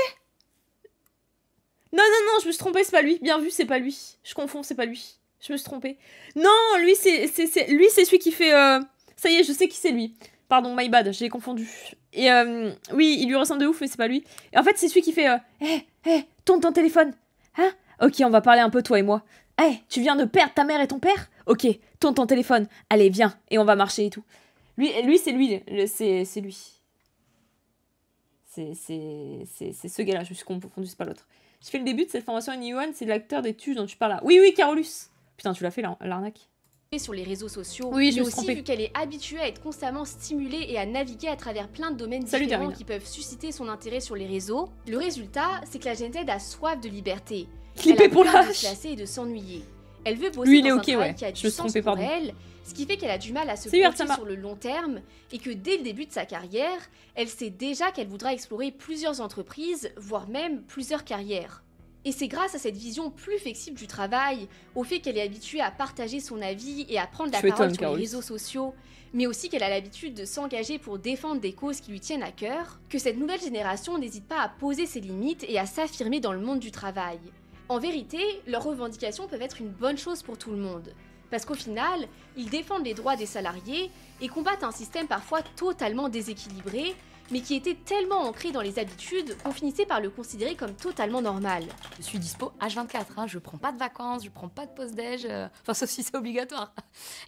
Non, je me suis trompée, c'est pas lui. Bien vu, c'est pas lui. Je confonds, c'est pas lui. Je me suis trompée. Non, lui, c'est celui qui fait... Ça y est, je sais qui c'est lui. Pardon, my bad, j'ai confondu. Et oui, il lui ressemble de ouf, mais c'est pas lui. Et en fait, c'est celui qui fait... tourne ton téléphone. Hein? Ok, on va parler un peu, toi et moi. Tu viens de perdre ta mère et ton père? Ok, tourne ton téléphone. Allez, viens, et on va marcher et tout. Lui, c'est lui. C'est lui. C'est ce gars-là, je me suis confondu, c'est pas l'autre. J'ai fait le début de cette formation en Iwan, c'est l'acteur des tuches dont tu parles là. Oui, Carolus. Putain, tu l'as fait, l'arnaque. Sur les réseaux sociaux, oui, mais aussi vu qu'elle est habituée à être constamment stimulée et à naviguer à travers plein de domaines différents qui peuvent susciter son intérêt sur les réseaux. Le résultat, c'est que la Gen Z a soif de liberté. Clippé elle a pour peur de se lasser et de s'ennuyer. Elle veut bosser dans un travail qui a du sens pour elle, ce qui fait qu'elle a du mal à se projeter sur le long terme et que dès le début de sa carrière, elle sait déjà qu'elle voudra explorer plusieurs entreprises, voire même plusieurs carrières. Et c'est grâce à cette vision plus flexible du travail, au fait qu'elle est habituée à partager son avis et à prendre la parole sur les réseaux sociaux, mais aussi qu'elle a l'habitude de s'engager pour défendre des causes qui lui tiennent à cœur, que cette nouvelle génération n'hésite pas à poser ses limites et à s'affirmer dans le monde du travail. En vérité, leurs revendications peuvent être une bonne chose pour tout le monde. Parce qu'au final, ils défendent les droits des salariés et combattent un système parfois totalement déséquilibré, mais qui était tellement ancré dans les habitudes qu'on finissait par le considérer comme totalement normal. Je suis dispo H24, hein, je prends pas de vacances, je prends pas de pause déj, enfin sauf si c'est obligatoire.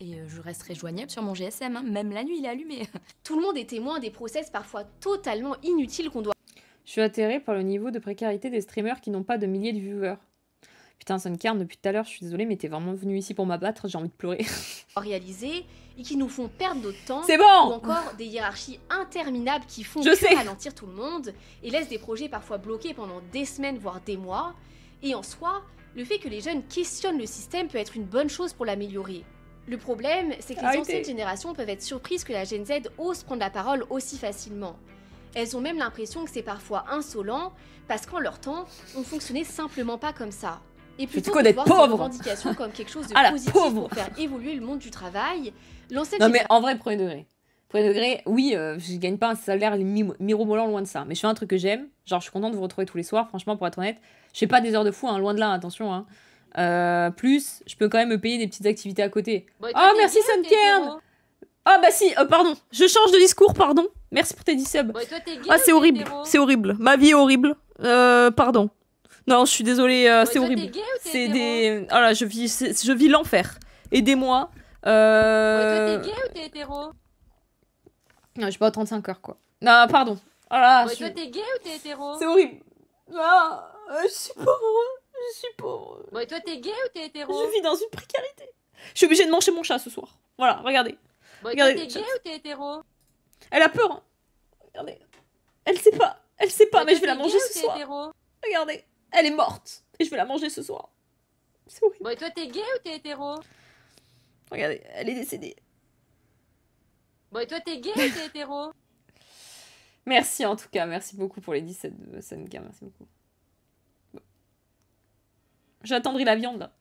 Et je resterai joignable sur mon GSM, hein, même la nuit il est allumé. Tout le monde est témoin des process parfois totalement inutiles qu'on doit... Je suis atterrée par le niveau de précarité des streamers qui n'ont pas de milliers de viewers. Putain, Suncarn, depuis tout à l'heure, je suis désolée, mais t'es vraiment venu ici pour m'abattre, j'ai envie de pleurer. ...réalisés et qui nous font perdre notre temps. C'est bon. Ou encore des hiérarchies interminables qui font que ralentir tout le monde et laissent des projets parfois bloqués pendant des semaines, voire des mois. Et en soi, le fait que les jeunes questionnent le système peut être une bonne chose pour l'améliorer. Le problème, c'est que les anciennes générations peuvent être surprises que la Gen Z ose prendre la parole aussi facilement. Elles ont même l'impression que c'est parfois insolent, parce qu'en leur temps, on fonctionnait simplement pas comme ça. Et plutôt que de voir ces revendications comme quelque chose de positif pour faire évoluer le monde du travail, l'ancienne mais en vrai, premier degré, oui, je gagne pas un salaire mirobolant, loin de ça. Mais je fais un truc que j'aime, genre je suis contente de vous retrouver tous les soirs, franchement, pour être honnête. Je fais pas des heures de fou, hein, loin de là, attention. Hein. Plus, je peux quand même me payer des petites activités à côté. Oh, merci Sunkern. Ah bah si, pardon, je change de discours, pardon. Merci pour tes 10 subs. Ah, c'est horrible, c'est horrible. Ma vie est horrible. Pardon. Non, je suis désolée, c'est horrible. C'est des... Oh là, je vis l'enfer. Aidez-moi. Toi, t'es gay ou t'es hétéro? Non, je suis pas à 35 heures, quoi. Non, pardon. Oh là, toi, t'es gay ou t'es hétéro? C'est horrible. Ah, Je suis pauvre. Je suis pauvre. Bon, et toi, t'es gay ou t'es hétéro? Je vis dans une précarité. Je suis obligée de manger mon chat ce soir. Voilà, regardez. Bon, et toi, Regardez, t'es gay ou t'es hétéro? Elle a peur. Hein. Regardez. Elle sait pas. Elle sait pas, Bon, mais toi, je vais la t'es manger gay ou ce t'es soir. hétéro? Regardez. Elle est morte. Et je vais la manger ce soir. C'est horrible. Bon, et toi, t'es gay ou t'es hétéro? Regardez, elle est décédée. Bon, et toi, t'es gay ou t'es hétéro? Merci en tout cas. Merci beaucoup pour les 17 de SNK. Merci beaucoup. Bon. J'attendrai la viande là.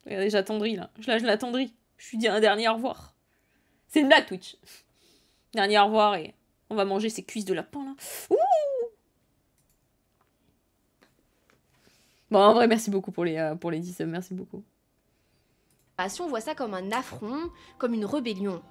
Regardez, j'attendrai là. Je l'attendrai. Je lui dis un dernier au revoir. C'est une blague Twitch. Dernier au revoir et on va manger ces cuisses de lapin là. Ouh! Bon, en vrai, merci beaucoup pour les 10 subs. Merci beaucoup. On voit ça comme un affront, comme une rébellion.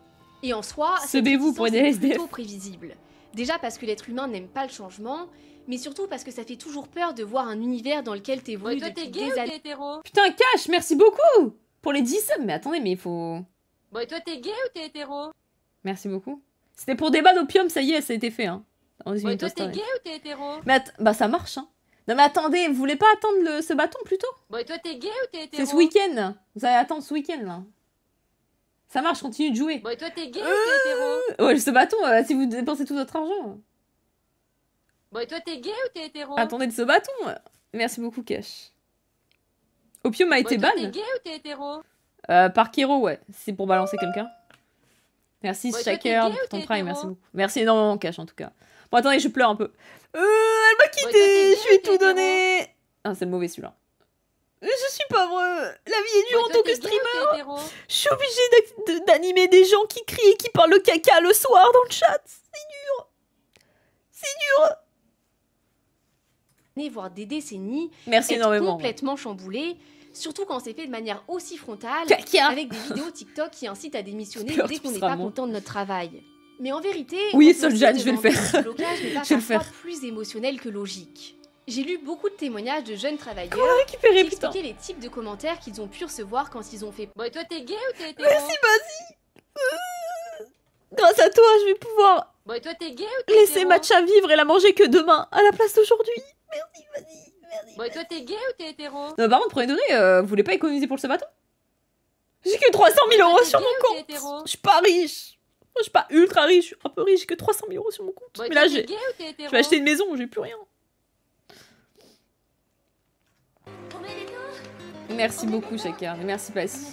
Et en soi, Sebez-vous pour aider les SDF. plutôt prévisible. Déjà parce que l'être humain n'aime pas le changement, mais surtout parce que ça fait toujours peur de voir un univers dans lequel t'évolues Bon, et toi, depuis t'es gay des ou années. t'es hétéro? Putain, Cash, merci beaucoup pour les 10 subs. Mais attendez, mais il faut... Bon, et toi, t'es gay ou t'es hétéro? Merci beaucoup. C'était pour débat d'opium, ça y est, ça a été fait. Hein. Bon, et toi, t'es gay ou t'es hétéro? Mais bah ça marche, hein. Non mais attendez, vous voulez pas attendre ce bâton plutôt? Bon, et toi, t'es gay ou t'es hétéro? C'est ce week-end. Vous allez attendre ce week-end, là. Ça marche, continue de jouer. Bon, et toi, t'es gay ou t'es hétéro? Ouais, ce bâton, si vous dépensez tout votre argent. Bon, et toi, t'es gay ou t'es hétéro? Attendez de ce bâton. Merci beaucoup, Cash. Opium a été bon, et toi, ban. t'es gay ou t'es hétéro? Par Kiro, ouais. C'est pour balancer quelqu'un. Merci, bon, et toi, Shaker, t'es gay pour ou ton t'es travail, hétéro? merci beaucoup. Merci énormément, Cash, en tout cas. Bon, attendez, je pleure un peu. Elle m'a quitté, Bon, et toi, t'es je lui ai gay ou tout t'es donné. Ah, c'est le mauvais, celui-là. Je suis pas heureux. La vie est dure Bon, en et tant toi, que t'es gay ou t'es streamer. hétéro? Je suis obligée d'animer des gens qui crient et qui parlent le caca le soir dans le chat. C'est dur. C'est dur. Voire des décennies, Merci être énormément. complètement chamboulé, surtout quand c'est fait de manière aussi frontale, Caca. avec des vidéos TikTok qui incitent à démissionner Pleure, dès tu qu'on n'est seras pas mort. content de notre travail. Mais en vérité, Oui, on peut Soljan, aussi je vais le demander faire. si le blocage n'est pas Je vais le parfois faire. plus émotionnel que logique. J'ai lu beaucoup de témoignages de jeunes travailleurs Comment la récupérer, qui putain? expliquaient les types de commentaires qu'ils ont pu recevoir quand ils ont fait. Bon, et toi, t'es gay ou t'es hétéro? Merci, vas-y. Grâce à toi, je vais pouvoir Bon, et toi, t'es gay ou t'es laisser hétéro? Matcha vivre et la manger que demain, à la place d'aujourd'hui. Merci, vas-y. Bon, et toi, t'es gay ou t'es hétéro? Non, par contre, premier degré, vous voulez pas économiser pour ce bâton? J'ai que 300 000 Bon, et euros toi, sur t'es mon gay ou t'es compte. hétéro? Je suis pas riche. Je suis pas ultra riche, je suis un peu riche, j'ai que 300 000 euros sur mon compte. Bon, et Mais toi, là, t'es j'ai... gay ou t'es Je hétéro? vais acheter une maison, j'ai plus rien. Merci beaucoup, Shaker. Et merci, Passy.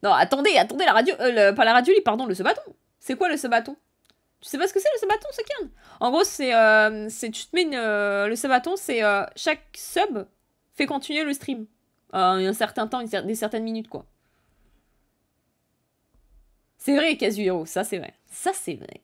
Non, attendez, la radio... pas la radio, pardon, le ce-bâton. C'est quoi le ce-bâton? Tu sais pas ce que c'est le ce-bâton, Shaker? En gros, c'est... tu te mets le ce-bâton, c'est... chaque sub fait continuer le stream. Un certain temps, des certaines minutes, quoi. C'est vrai, Kazuhiro, ça c'est vrai. Ça c'est vrai.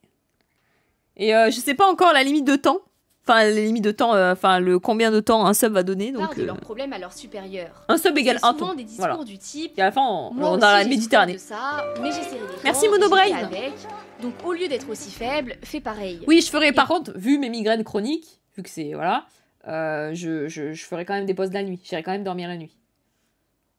Et je sais pas encore la limite de temps. Enfin, la limite de temps, le combien de temps un sub va donner. Donc, de leurs problèmes à leurs supérieurs. un sub égale C'est un souvent temps. des discours Voilà. du type. Et à la fin, on Moi est aussi, dans la j'ai Méditerranée. souffert de ça, mais j'ai serré les Merci, dents, Monobrain. j'ai fait avec. Donc au lieu d'être aussi faible, fais pareil. Oui, je ferai, par contre, vu mes migraines chroniques, vu que c'est, voilà, je ferai quand même des pauses de la nuit. J'irai quand même dormir la nuit.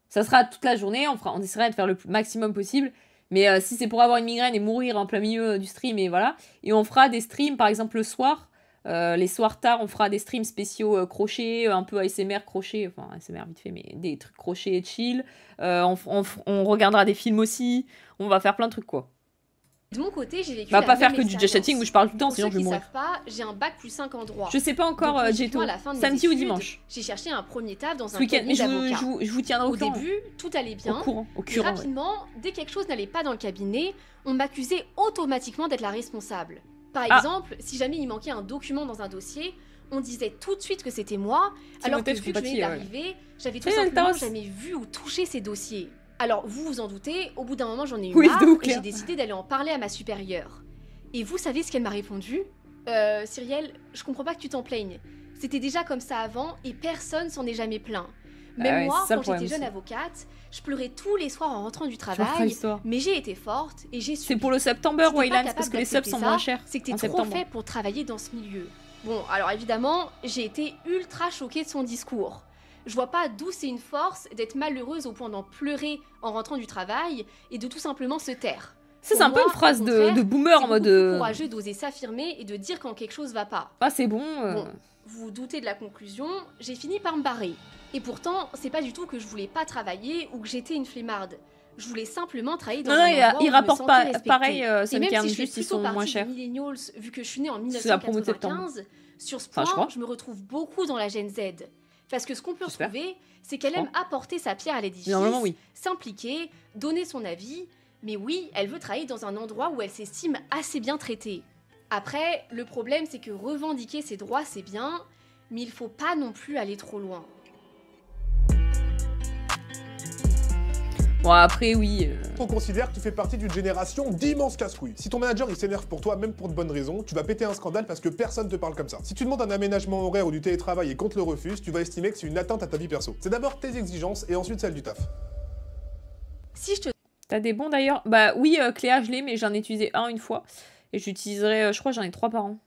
Ça sera toute la journée, on essaiera de faire le maximum possible. Mais si c'est pour avoir une migraine et mourir en plein milieu du stream, et voilà. Et on fera des streams, par exemple, le soir. Les soirs tard, on fera des streams spéciaux crochet, un peu ASMR crochet, enfin ASMR vite fait, mais des trucs crochet et chill. On regardera des films aussi. On va faire plein de trucs, quoi. De mon côté, j'ai vécu On va la pas faire même que du jet chatting où je parle tout le temps, Pour sinon ceux je vais qui mourir. savent pas, j'ai un bac plus 5 en droit. Je sais pas encore, Donc, Jeto. à la fin de mes Samedi ou études, dimanche. J'ai cherché un premier taf dans Ce un week-end. cabinet Mais d'avocat. je vous tiendrai au courant. Au début, tout allait bien. Au courant, au Mais courant, ouais. rapidement, dès que quelque chose n'allait pas dans le cabinet, on m'accusait automatiquement d'être la responsable. Par Ah. exemple, si jamais il manquait un document dans un dossier, on disait tout de suite que c'était moi, alors que Timothée, je vu fais que je venais pas de d'arriver, j'avais tout Salut, simplement Altaros. jamais vu ou touché ces dossiers. Alors vous vous en doutez, au bout d'un moment j'en ai eu Oui, marre de ouf, et j'ai Claire. décidé d'aller en parler à ma supérieure. Et vous savez ce qu'elle m'a répondu? Cyrielle, je comprends pas que tu t'en plaignes. C'était déjà comme ça avant et personne s'en est jamais plaint. Même Ah ouais, moi, c'est ça le quand j'étais problème jeune aussi. avocate, je pleurais tous les soirs en rentrant du ferai travail, l'histoire. mais j'ai été forte et j'ai su. C'est pour le September, Waylands, parce que les subs sont moins chers. C'est que t'es en trop septembre. fait pour travailler dans ce milieu. Bon, alors évidemment, j'ai été ultra choquée de son discours. Je vois pas d'où c'est une force d'être malheureuse au point d'en pleurer en rentrant du travail et de tout simplement se taire. Ça, Pour c'est un peu moi, une phrase au de contraire, boomer en c'est mode. beaucoup plus courageux d'oser s'affirmer et de dire quand quelque chose va pas. Ah, c'est bon. Bon, Vous vous doutez de la conclusion, j'ai fini par me barrer. Et pourtant, c'est pas du tout que je voulais pas travailler ou que j'étais une flemmarde. Je voulais simplement travailler dans un endroit où il je me rapporte sentais pas respectée. pareil, Et ça même me si je juste fais ils sont plutôt moins partie chers. des millennials, vu que je suis née en C'est la promo de septembre. 1995, sur ce Enfin, je point, crois. je me retrouve beaucoup dans la Gen Z. Parce que ce qu'on peut J'espère. retrouver, c'est qu'elle aime apporter sa pierre à l'édifice, Normalement, oui. s'impliquer, donner son avis, mais oui, elle veut travailler dans un endroit où elle s'estime assez bien traitée. Après, le problème, c'est que revendiquer ses droits, c'est bien, mais il faut pas non plus aller trop loin. Bon, après, oui. On considère que tu fais partie d'une génération d'immenses casse-couilles. Si ton manager il s'énerve pour toi, même pour de bonnes raisons, tu vas péter un scandale parce que personne te parle comme ça. Si tu demandes un aménagement horaire ou du télétravail et qu'on te le refuse, tu vas estimer que c'est une atteinte à ta vie perso. C'est d'abord tes exigences et ensuite celles du taf. Si je te T'as des bons d'ailleurs? Bah oui, Cléa, je l'ai, mais j'en ai utilisé un une fois. Et j'utiliserai, je crois, j'en ai 3 par an.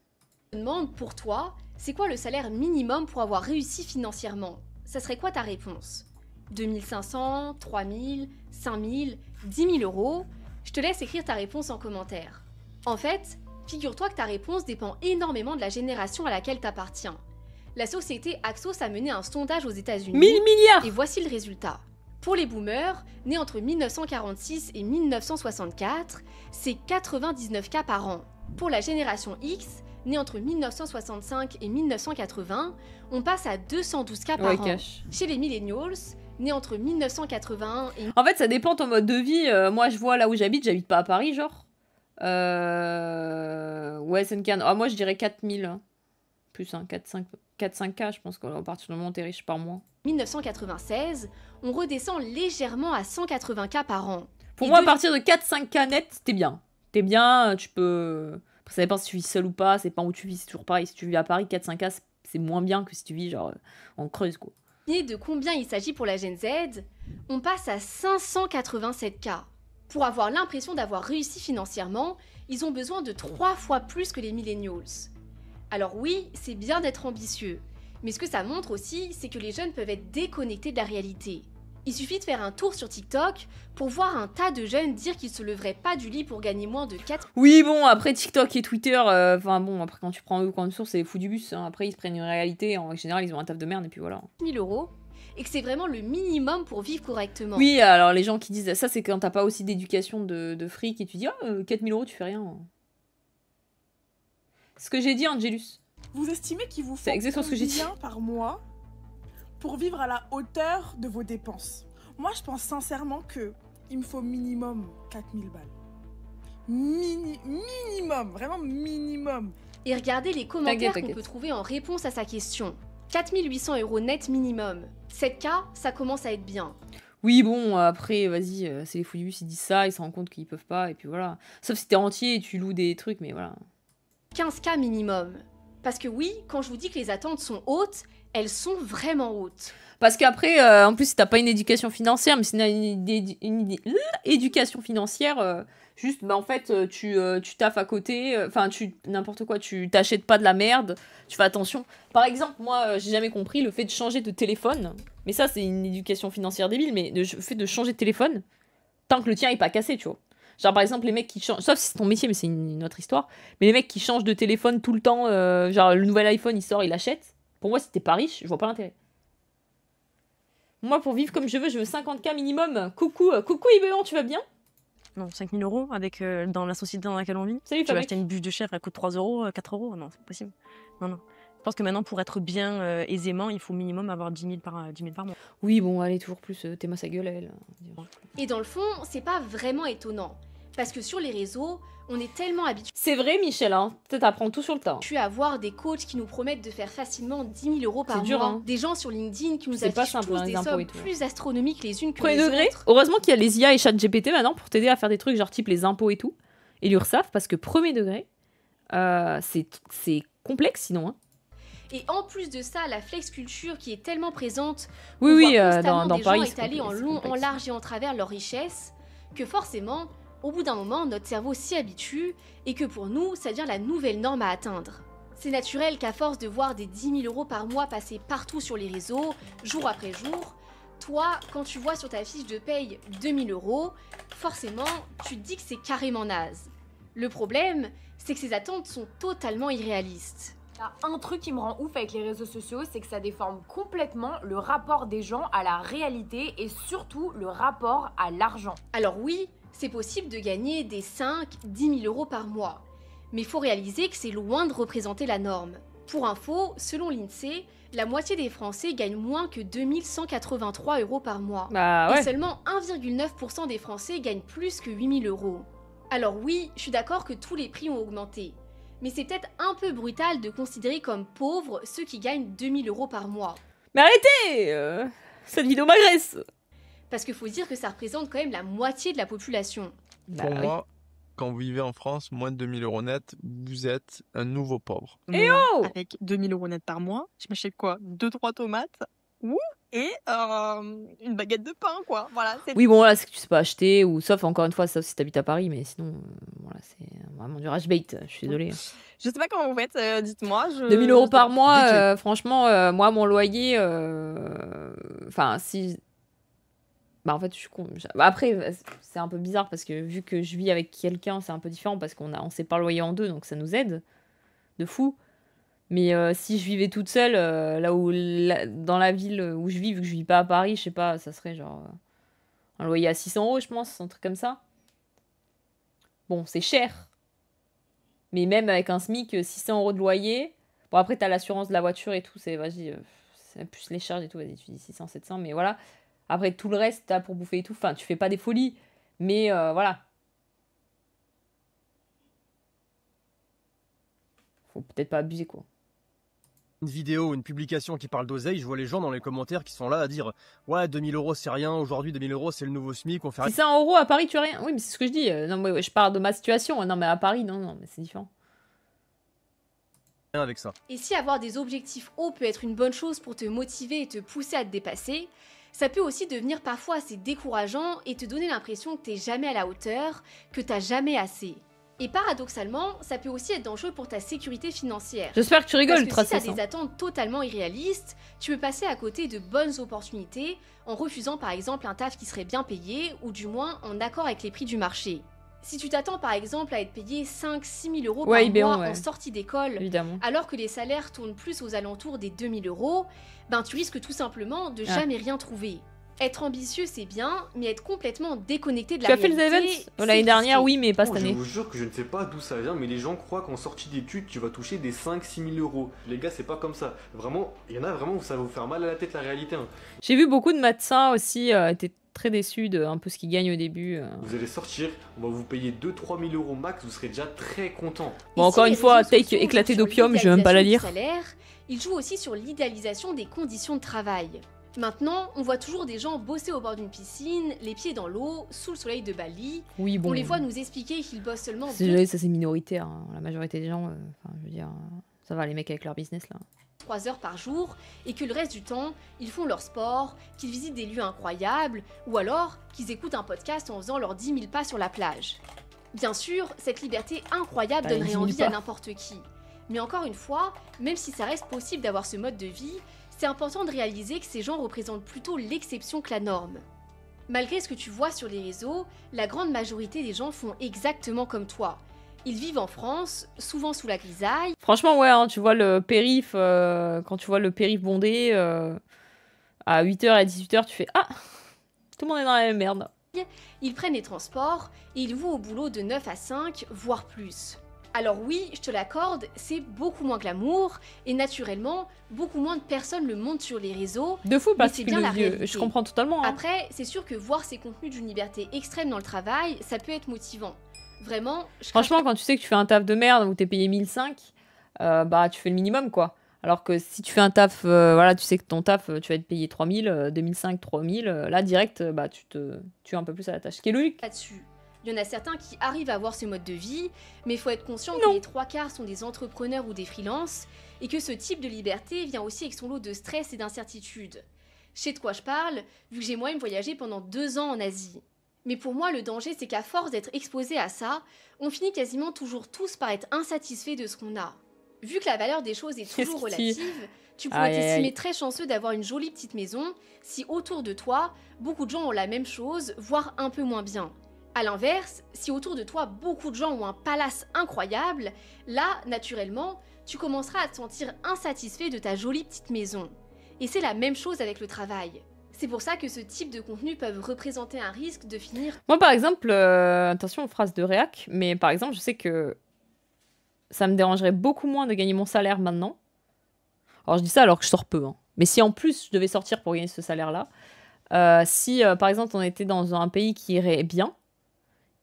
demande pour toi, c'est quoi le salaire minimum pour avoir réussi financièrement? Ça serait quoi ta réponse? 2500, 3000, 5000, 10 000 euros? Je te laisse écrire ta réponse en commentaire. En fait, figure-toi que ta réponse dépend énormément de la génération à laquelle t'appartiens. La société Axios a mené un sondage aux États-Unis. 1000 milliards! Et voici le résultat. Pour les boomers, nés entre 1946 et 1964, c'est 99 cas par an. Pour la génération X, née entre 1965 et 1980, on passe à 212 cas par an. Cash. Chez les millennials, nés entre 1981 et... En fait, ça dépend de ton mode de vie. Moi, je vois là où j'habite pas à Paris, genre. Ouais, c'est une canne. Ah, moi, je dirais 4000. Hein. Plus, hein, 4-5K, je pense qu'à partir du moment où t'es riche par mois. 1996, on redescend légèrement à 180 cas par an. Pour moi, à partir de 4-5K net, t'es bien. T'es bien, tu peux... Après, ça dépend si tu vis seul ou pas, c'est pas où tu vis, c'est toujours pareil. Si tu vis à Paris, 4-5K, c'est moins bien que si tu vis genre en Creuse, quoi. Et de combien il s'agit pour la Gen Z, on passe à 587 cas. Pour avoir l'impression d'avoir réussi financièrement, ils ont besoin de 3 fois plus que les millennials. Alors oui, c'est bien d'être ambitieux, mais ce que ça montre aussi, c'est que les jeunes peuvent être déconnectés de la réalité. Il suffit de faire un tour sur TikTok pour voir un tas de jeunes dire qu'ils se leveraient pas du lit pour gagner moins de 4... Oui, bon, après TikTok et Twitter, enfin bon, après quand tu prends eux comme source, c'est fou du bus. Hein. Après, ils se prennent une réalité, en général, ils ont un taf de merde, et puis voilà. 1000 euros, et que c'est vraiment le minimum pour vivre correctement. Oui, alors les gens qui disent ça, c'est quand t'as pas aussi d'éducation de fric, et tu dis, ah, 4000 euros, tu fais rien. Ce que j'ai dit, Angelus. Vous estimez qu'il vous faut C'est exactement ce que j'ai dit. combien par mois pour vivre à la hauteur de vos dépenses? Moi, je pense sincèrement que il me faut minimum 4000 balles. Minimum, vraiment minimum. Et regardez les commentaires qu'on peut trouver en réponse à sa question. 4800 euros net minimum. 7K, ça commence à être bien. Oui, bon, après, vas-y, c'est les fous du bus, ils disent ça, ils se rendent compte qu'ils peuvent pas, et puis voilà. Sauf si t'es entier et tu loues des trucs, mais voilà. 15K minimum. Parce que oui, quand je vous dis que les attentes sont hautes, elles sont vraiment hautes. Parce qu'après, en plus, si t'as pas une éducation financière, mais si t'as une éducation financière, juste, bah en fait, tu taffes à côté, enfin, n'importe quoi, tu t'achètes pas de la merde, tu fais attention. Par exemple, moi, j'ai jamais compris le fait de changer de téléphone, mais ça, c'est une éducation financière débile, mais le fait de changer de téléphone, tant que le tien est pas cassé, tu vois. Genre, par exemple, les mecs qui changent, sauf si c'est ton métier, mais c'est une autre histoire, mais les mecs qui changent de téléphone tout le temps, genre, le nouvel iPhone, il sort, il l'achète. Pour moi, si t'es pas riche, je vois pas l'intérêt. Moi, pour vivre comme je veux 50K minimum. Coucou Ibéon, tu vas bien? Non, 5000 euros avec, dans la société dans laquelle on vit. Salut, tu vas acheter une bûche de chèvre, elle coûte 3 euros, 4 euros. Non, c'est pas possible. Non, non. Je pense que maintenant, pour être bien aisément, il faut minimum avoir 10 000 par mois. Oui, bon, allez, toujours plus, t'aimes sa gueule à elle. Et dans le fond, c'est pas vraiment étonnant. Parce que sur les réseaux, on est tellement habitué. C'est vrai, Michel, hein. Peut-être apprends tout sur le tas. Tu as voir des coachs qui nous promettent de faire facilement 10 000 euros par mois. Dur, hein. Des gens sur LinkedIn qui nous affichent pas simple, tous des sommes plus astronomiques les unes que Premier les degré, autres. heureusement qu'il y a les IA et ChatGPT maintenant pour t'aider à faire des trucs genre type les impôts et tout. Et l'URSSAF, parce que premier degré, c'est complexe sinon. Hein. Et en plus de ça, la flex culture qui est tellement présente, oui, dans Paris, gens étaler en long, en large et en travers leur richesse, que forcément, au bout d'un moment, notre cerveau s'y habitue et que pour nous, ça devient la nouvelle norme à atteindre. C'est naturel qu'à force de voir des 10 000 euros par mois passer partout sur les réseaux, jour après jour, toi, quand tu vois sur ta fiche de paye 2 000 euros, forcément, tu te dis que c'est carrément naze. Le problème, c'est que ces attentes sont totalement irréalistes. Il y a un truc qui me rend ouf avec les réseaux sociaux, c'est que ça déforme complètement le rapport des gens à la réalité et surtout le rapport à l'argent. Alors oui, c'est possible de gagner des 5-10 000 euros par mois. Mais faut réaliser que c'est loin de représenter la norme. Pour info, selon l'INSEE, la moitié des Français gagnent moins que 2183 euros par mois. Bah ouais. Et seulement 1,9% des Français gagnent plus que 8000 euros. Alors oui, je suis d'accord que tous les prix ont augmenté. Mais c'est peut-être un peu brutal de considérer comme pauvres ceux qui gagnent 2000 euros par mois. Mais arrêtez cette vidéo m'agresse. Parce qu'il faut dire que ça représente quand même la moitié de la population. Pour moi, quand vous vivez en France, moins de 2000 euros net, vous êtes un nouveau pauvre. Et oh! Avec 2000 euros net par mois, je m'achète quoi? 2-3 tomates et une baguette de pain, quoi. Voilà, oui, bon, là, c'est que tu sais pas acheter, ou sauf, encore une fois, sauf si t'habites à Paris, mais sinon, voilà, c'est vraiment du rage bait, je suis désolée. Je sais pas comment vous faites, dites-moi. 2000 euros par mois, franchement, moi, mon loyer, enfin, si... Bah, en fait, je suis con. Après, c'est un peu bizarre, parce que vu que je vis avec quelqu'un, c'est un peu différent, parce on sépare le loyer en deux, donc ça nous aide, de fou. Mais si je vivais toute seule, dans la ville où je vis, vu que je vis pas à Paris, je sais pas, ça serait genre un loyer à 600 euros, je pense, un truc comme ça. Bon, c'est cher. Mais même avec un SMIC, 600 euros de loyer. Bon, après, t'as l'assurance de la voiture et tout, c'est plus les charges et tout, vas-y, tu dis 600, 700, mais voilà. Après, tout le reste, t'as pour bouffer et tout. Enfin, tu fais pas des folies, mais voilà. Faut peut-être pas abuser, quoi. Une vidéo ou une publication qui parle d'oseille, je vois les gens dans les commentaires qui sont là à dire ouais, 2000 euros c'est rien, aujourd'hui 2000 euros c'est le nouveau SMIC, on fait rien. 600 euros à Paris, tu as rien. Oui, mais c'est ce que je dis. Non, mais je parle de ma situation. Non, mais à Paris, non, mais c'est différent. Avec ça. Et si avoir des objectifs hauts peut être une bonne chose pour te motiver et te pousser à te dépasser, ça peut aussi devenir parfois assez décourageant et te donner l'impression que t'es jamais à la hauteur, que t'as jamais assez. Et paradoxalement, ça peut aussi être dangereux pour ta sécurité financière. J'espère que tu rigoles, parce que si t'as des attentes totalement irréalistes, tu peux passer à côté de bonnes opportunités en refusant par exemple un taf qui serait bien payé ou du moins en accord avec les prix du marché. Si tu t'attends par exemple à être payé 5-6 000 euros par mois en sortie d'école, alors que les salaires tournent plus aux alentours des 2 000 euros, ben tu risques tout simplement de jamais rien trouver. Être ambitieux, c'est bien, mais être complètement déconnecté de la réalité... Tu as fait les events l'année dernière, oui, mais pas cette année. Je vous jure que je ne sais pas d'où ça vient, mais les gens croient qu'en sortie d'études, tu vas toucher des 5-6 000 euros. Les gars, c'est pas comme ça. Vraiment, il y en a vraiment où ça va vous faire mal à la tête, la réalité. Hein. J'ai vu beaucoup de médecins aussi étaient très déçus de un peu ce qu'ils gagnent au début. Vous allez sortir, on va vous payer 2-3 000 euros max, vous serez déjà très content. Bon, encore une fois, take éclaté d'opium, je vais même pas la lire. Il joue aussi sur l'idéalisation des conditions de travail. Maintenant, on voit toujours des gens bosser au bord d'une piscine, les pieds dans l'eau, sous le soleil de Bali. Oui, bon. On les voit nous expliquer qu'ils bossent seulement... Ça c'est minoritaire, hein. La majorité des gens, je veux dire, ça va les mecs avec leur business là. 3 heures par jour, et que le reste du temps, ils font leur sport, qu'ils visitent des lieux incroyables, ou alors qu'ils écoutent un podcast en faisant leurs 10 000 pas sur la plage. Bien sûr, cette liberté incroyable donnerait envie à n'importe qui. Mais encore une fois, même si ça reste possible d'avoir ce mode de vie, c'est important de réaliser que ces gens représentent plutôt l'exception que la norme. Malgré ce que tu vois sur les réseaux, la grande majorité des gens font exactement comme toi. Ils vivent en France, souvent sous la grisaille. Franchement, ouais, hein, tu vois le périph', quand tu vois le périph' bondé, à 8h et à 18h, tu fais « Ah, tout le monde est dans la même merde ». Ils prennent les transports et ils vont au boulot de 9 à 5, voire plus. Alors oui, je te l'accorde, c'est beaucoup moins glamour, et naturellement, beaucoup moins de personnes le montrent sur les réseaux. De fou, parce que bien la réalité. Je comprends totalement. Hein. Après, c'est sûr que voir ces contenus d'une liberté extrême dans le travail, ça peut être motivant. Vraiment, franchement, quand tu sais que tu fais un taf de merde où t'es payé 1005, bah tu fais le minimum, quoi. Alors que si tu fais un taf, voilà, tu sais que ton taf, tu vas être payé 3000, 2005, 3000, là, direct, bah tu te tues un peu plus à la tâche. Ce qui est logique. Là-dessus. Il y en a certains qui arrivent à avoir ce mode de vie, mais il faut être conscient que les 3/4 sont des entrepreneurs ou des freelances, et que ce type de liberté vient aussi avec son lot de stress et d'incertitude. Je sais de quoi je parle, vu que j'ai moi-même voyagé pendant 2 ans en Asie. Mais pour moi, le danger, c'est qu'à force d'être exposé à ça, on finit quasiment toujours tous par être insatisfaits de ce qu'on a. Vu que la valeur des choses est toujours relative, tu pourrais t'estimer très chanceux d'avoir une jolie petite maison si autour de toi, beaucoup de gens ont la même chose, voire un peu moins bien. A l'inverse, si autour de toi beaucoup de gens ont un palace incroyable, là, naturellement, tu commenceras à te sentir insatisfait de ta jolie petite maison. Et c'est la même chose avec le travail. C'est pour ça que ce type de contenu peuvent représenter un risque de finir... Moi, par exemple, attention aux phrases de réac, mais par exemple, je sais que ça me dérangerait beaucoup moins de gagner mon salaire maintenant. Alors, je dis ça alors que je sors peu, hein. Mais si en plus, je devais sortir pour gagner ce salaire-là, si, par exemple, on était dans un pays qui irait bien,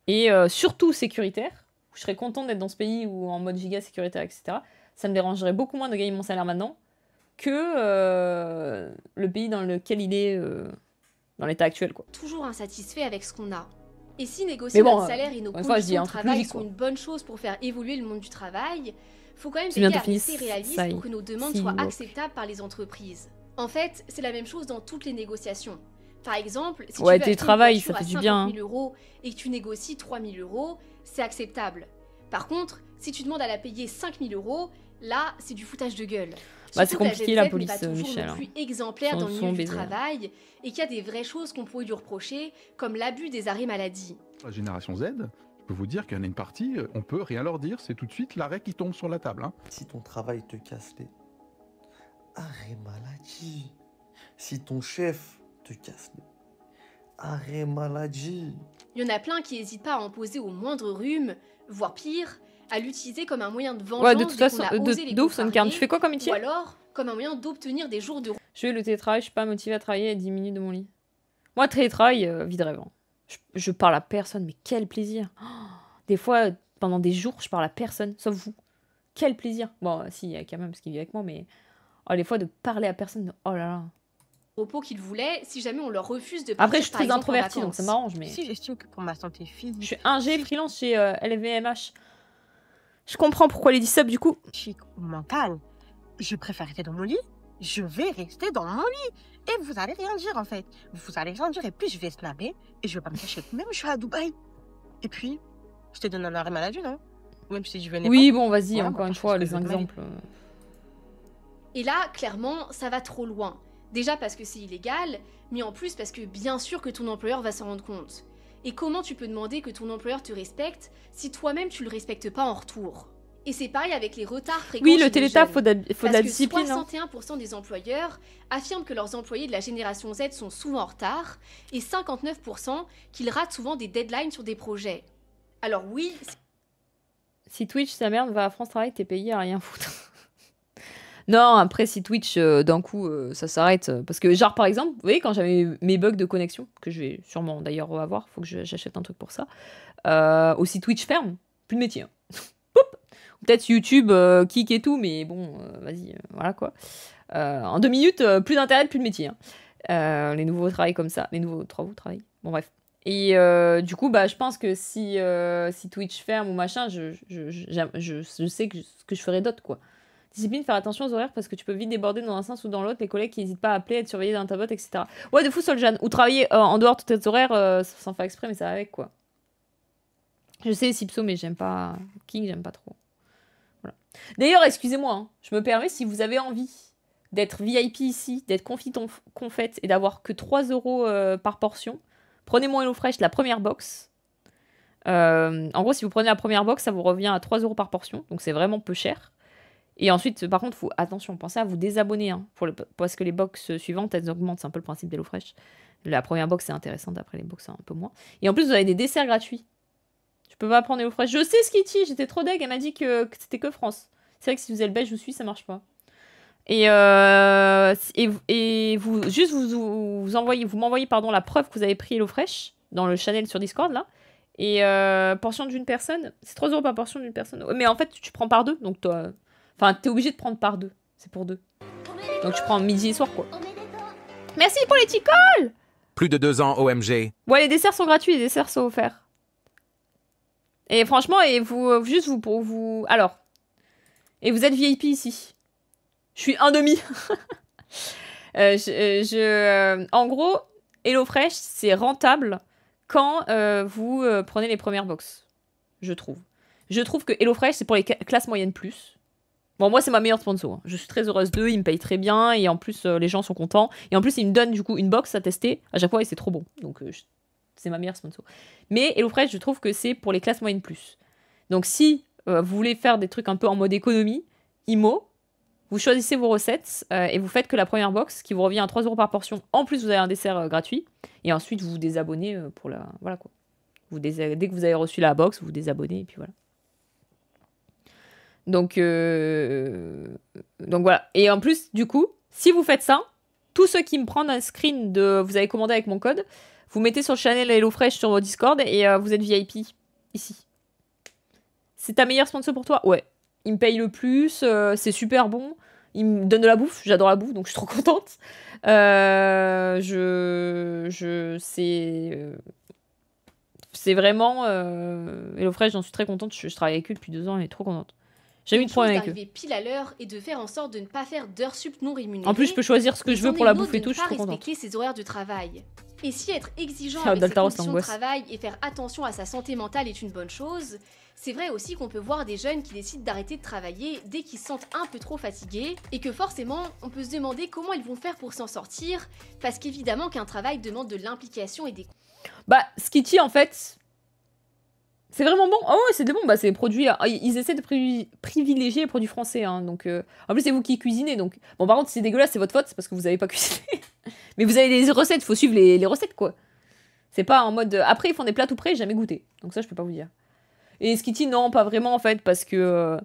et surtout sécuritaire, je serais contente d'être dans ce pays ou en mode giga sécuritaire, etc., ça me dérangerait beaucoup moins de gagner mon salaire maintenant que le pays dans lequel il est dans l'état actuel, quoi. Toujours insatisfait avec ce qu'on a. Et si négocier notre salaire et nos conditions de travail sont une bonne chose pour faire évoluer le monde du travail, faut quand même veiller à rester réaliste pour que nos demandes soient acceptables par les entreprises. En fait, c'est la même chose dans toutes les négociations. Par exemple, si tu veux acheter une voiture à 50 000 € et que tu négocies 3 000 €, c'est acceptable. Par contre, si tu demandes à la payer 5 000 €, là, c'est du foutage de gueule. Bah, c'est compliqué la police, Michel. Plus exemplaire dans le milieu du travail et qu'il y a des vraies choses qu'on pourrait lui reprocher, comme l'abus des arrêts maladie. La génération Z, je peux vous dire qu'il y en a une partie, on peut rien leur dire, c'est tout de suite l'arrêt qui tombe sur la table. Hein. Si ton travail te casse les arrêt maladie, si ton chef te casse les arrêt maladie. Il y en a plein qui n'hésitent pas à en poser au moindre rhume, voire pire, à l'utiliser comme un moyen de vengeance. Ouais, de toute façon, tu fais quoi comme métier? Ou alors comme un moyen d'obtenir des jours de... Je vais le télétravail, je suis pas motivée à travailler à 10 minutes de mon lit. Moi, télétravail, vie de rêve. Je parle à personne, mais quel plaisir. Oh, des fois, pendant des jours, je parle à personne, sauf vous. Quel plaisir. Bon, si, il y a quand même ce qui vit avec moi, mais... Oh, des fois, de parler à personne, oh là là. Propos qu'ils voulaient, si jamais on leur refuse de partir. Après, je suis très introvertie, donc ça m'arrange, mais... Si, j'estime que pour ma santé physique... Je suis ingé freelance chez LVMH. Je comprends pourquoi les 10 subs, du coup. Chic ou mental, je préfère rester dans mon lit. Je vais rester dans mon lit. Et vous allez rien dire, en fait. Vous allez rien dire, et puis je vais snapper, et je vais pas me cacher. Même je suis à Dubaï. Et puis, je te donne un arrêt maladie, non? Ou même si je venais Oui, pas. bon, vas-y, Voilà, encore une fois, les exemples. Et là, clairement, ça va trop loin. Déjà parce que c'est illégal, mais en plus parce que bien sûr que ton employeur va s'en rendre compte. Et comment tu peux demander que ton employeur te respecte si toi-même tu le respectes pas en retour? Et c'est pareil avec les retards fréquents. Oui, le télétaf, faut de la discipline. 61% des employeurs affirment que leurs employés de la génération Z sont souvent en retard et 59% qu'ils ratent souvent des deadlines sur des projets. Alors oui... Si Twitch, sa merde, va à France Travail, t'es payé à rien foutre. Non, après, si Twitch, d'un coup, ça s'arrête. Parce que, genre, par exemple, vous voyez, quand j'avais mes bugs de connexion, que je vais sûrement d'ailleurs avoir, faut que j'achète un truc pour ça, aussi Twitch ferme, plus de métier. Hein. Peut-être YouTube, kick et tout, mais bon, vas-y, voilà quoi. En 2 minutes, plus d'internet, plus de métier. Hein. Les nouveaux travails comme ça, les nouveaux travaux travaillent. Bon, bref. Et du coup, bah, je pense que si Twitch ferme ou machin, je sais que ce que je ferai d'autre, quoi. Discipline, faire attention aux horaires parce que tu peux vite déborder dans un sens ou dans l'autre. Les collègues qui n'hésitent pas à appeler, à être surveillés dans ta boîte, etc. Ouais, de fou, Soljan. Ou travailler en dehors de tes horaires sans faire exprès, mais ça va avec, quoi. Je sais, Sipso, mais j'aime pas. King, j'aime pas trop. Voilà. D'ailleurs, excusez-moi, hein, je me permets, si vous avez envie d'être VIP ici, d'être confite et d'avoir que 3 € par portion, prenez mon HelloFresh, la première box. En gros, si vous prenez la première box, ça vous revient à 3 € par portion. Donc c'est vraiment peu cher. Et ensuite, par contre, attention, pensez à vous désabonner. Hein, parce que les box suivantes, elles augmentent. C'est un peu le principe d'HelloFresh. La première box, c'est intéressante. Après, les box, c'est un peu moins. Et en plus, vous avez des desserts gratuits. Je peux pas prendre HelloFresh. Je sais, Skitty, j'étais trop deg. Elle m'a dit que c'était que France. C'est vrai que si vous êtes belge ou suisse, ça marche pas. Et vous juste vous m'envoyez la preuve que vous avez pris HelloFresh dans le channel sur Discord là. Et portion d'une personne, c'est 3 € par portion d'une personne. Mais en fait, tu prends par 2, donc toi, enfin, t'es obligé de prendre par 2. C'est pour 2. Donc tu prends midi et soir quoi. Merci pour les ticoles. Plus de 2 ans OMG. Ouais, les desserts sont gratuits, les desserts sont offerts. Et franchement, et vous alors, et vous êtes VIP ici. Je suis un demi. En gros, HelloFresh, c'est rentable quand vous prenez les premières box, je trouve. Je trouve que HelloFresh, c'est pour les classes moyennes plus. Bon, moi, c'est ma meilleure sponsor. Hein. Je suis très heureuse d'eux, ils me payent très bien, et en plus, les gens sont contents. Et en plus, ils me donnent du coup une box à tester à chaque fois, et c'est trop bon. Donc, C'est ma meilleure sponsor. Mais HelloFresh, je trouve que c'est pour les classes moyennes plus. Donc si vous voulez faire des trucs un peu en mode économie, IMO, vous choisissez vos recettes et vous faites que la première box qui vous revient à 3 € par portion. En plus, vous avez un dessert gratuit. Et ensuite, vous vous désabonnez pour la... Voilà quoi. Dès que vous avez reçu la box, vous vous désabonnez et puis voilà. Donc voilà. Et en plus, du coup, si vous faites ça, tous ceux qui me prennent un screen de vous avez commandé avec mon code, vous mettez sur le channel HelloFresh sur votre Discord et vous êtes VIP ici. C'est ta meilleure sponsor pour toi? Ouais. Il me paye le plus, c'est super bon. Il me donne de la bouffe, j'adore la bouffe, donc je suis trop contente. C'est vraiment... HelloFresh, j'en suis très contente. Je travaille avec eux depuis 2 ans et trop contente. J'ai eu de problème avec eux. D'arriver pile à l'heure et de faire en sorte de ne pas faire d'heures sup non rémunérées. En plus, je peux choisir ce que je veux pour la bouffe et tout, je suis trop contente. Respecter ses horaires de travail. Et si être exigeant avec ses conditions de travail et faire attention à sa santé mentale est une bonne chose, c'est vrai aussi qu'on peut voir des jeunes qui décident d'arrêter de travailler dès qu'ils se sentent un peu trop fatigués et que forcément, on peut se demander comment ils vont faire pour s'en sortir, parce qu'évidemment qu'un travail demande de l'implication et des... Bah, Skitty, en fait... C'est vraiment bon. Oh ouais, c'est bon. Bah, c'est des produits. Ils essaient de privilégier les produits français. Hein, donc, en plus, c'est vous qui cuisinez. Donc, bon, par contre, si c'est dégueulasse, c'est votre faute. C'est parce que vous n'avez pas cuisiné. Mais vous avez des recettes. Il faut suivre les recettes, quoi. C'est pas en mode. Après, ils font des plats tout prêts. J'ai jamais goûté. Donc, ça, je peux pas vous dire. Et Skitty, non, pas vraiment, en fait. Parce que.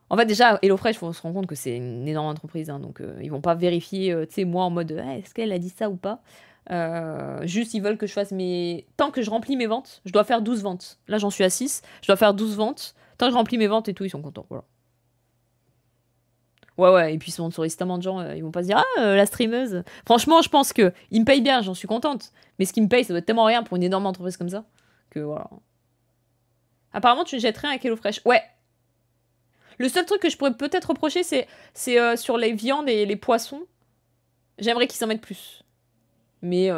En fait, déjà, HelloFresh, on se rend compte que c'est une énorme entreprise. Hein, donc, ils vont pas vérifier, tu sais, moi, en mode. Est-ce qu'elle a dit ça ou pas? Juste ils veulent que je fasse mes... Tant que je remplis mes ventes, je dois faire 12 ventes. Là j'en suis à 6, je dois faire 12 ventes. Tant que je remplis mes ventes et tout, ils sont contents. Voilà. Ouais, et puis ils sponsorisent tellement de gens, ils vont pas se dire « Ah, la streameuse !» Franchement, je pense que ils me payent bien, j'en suis contente. Mais ce qu'ils me payent, ça doit être tellement rien pour une énorme entreprise comme ça. Que voilà. Apparemment, tu ne jettes rien avec HelloFresh. Ouais. Le seul truc que je pourrais peut-être reprocher, c'est sur les viandes et les poissons. J'aimerais qu'ils s'en mettent plus. Mais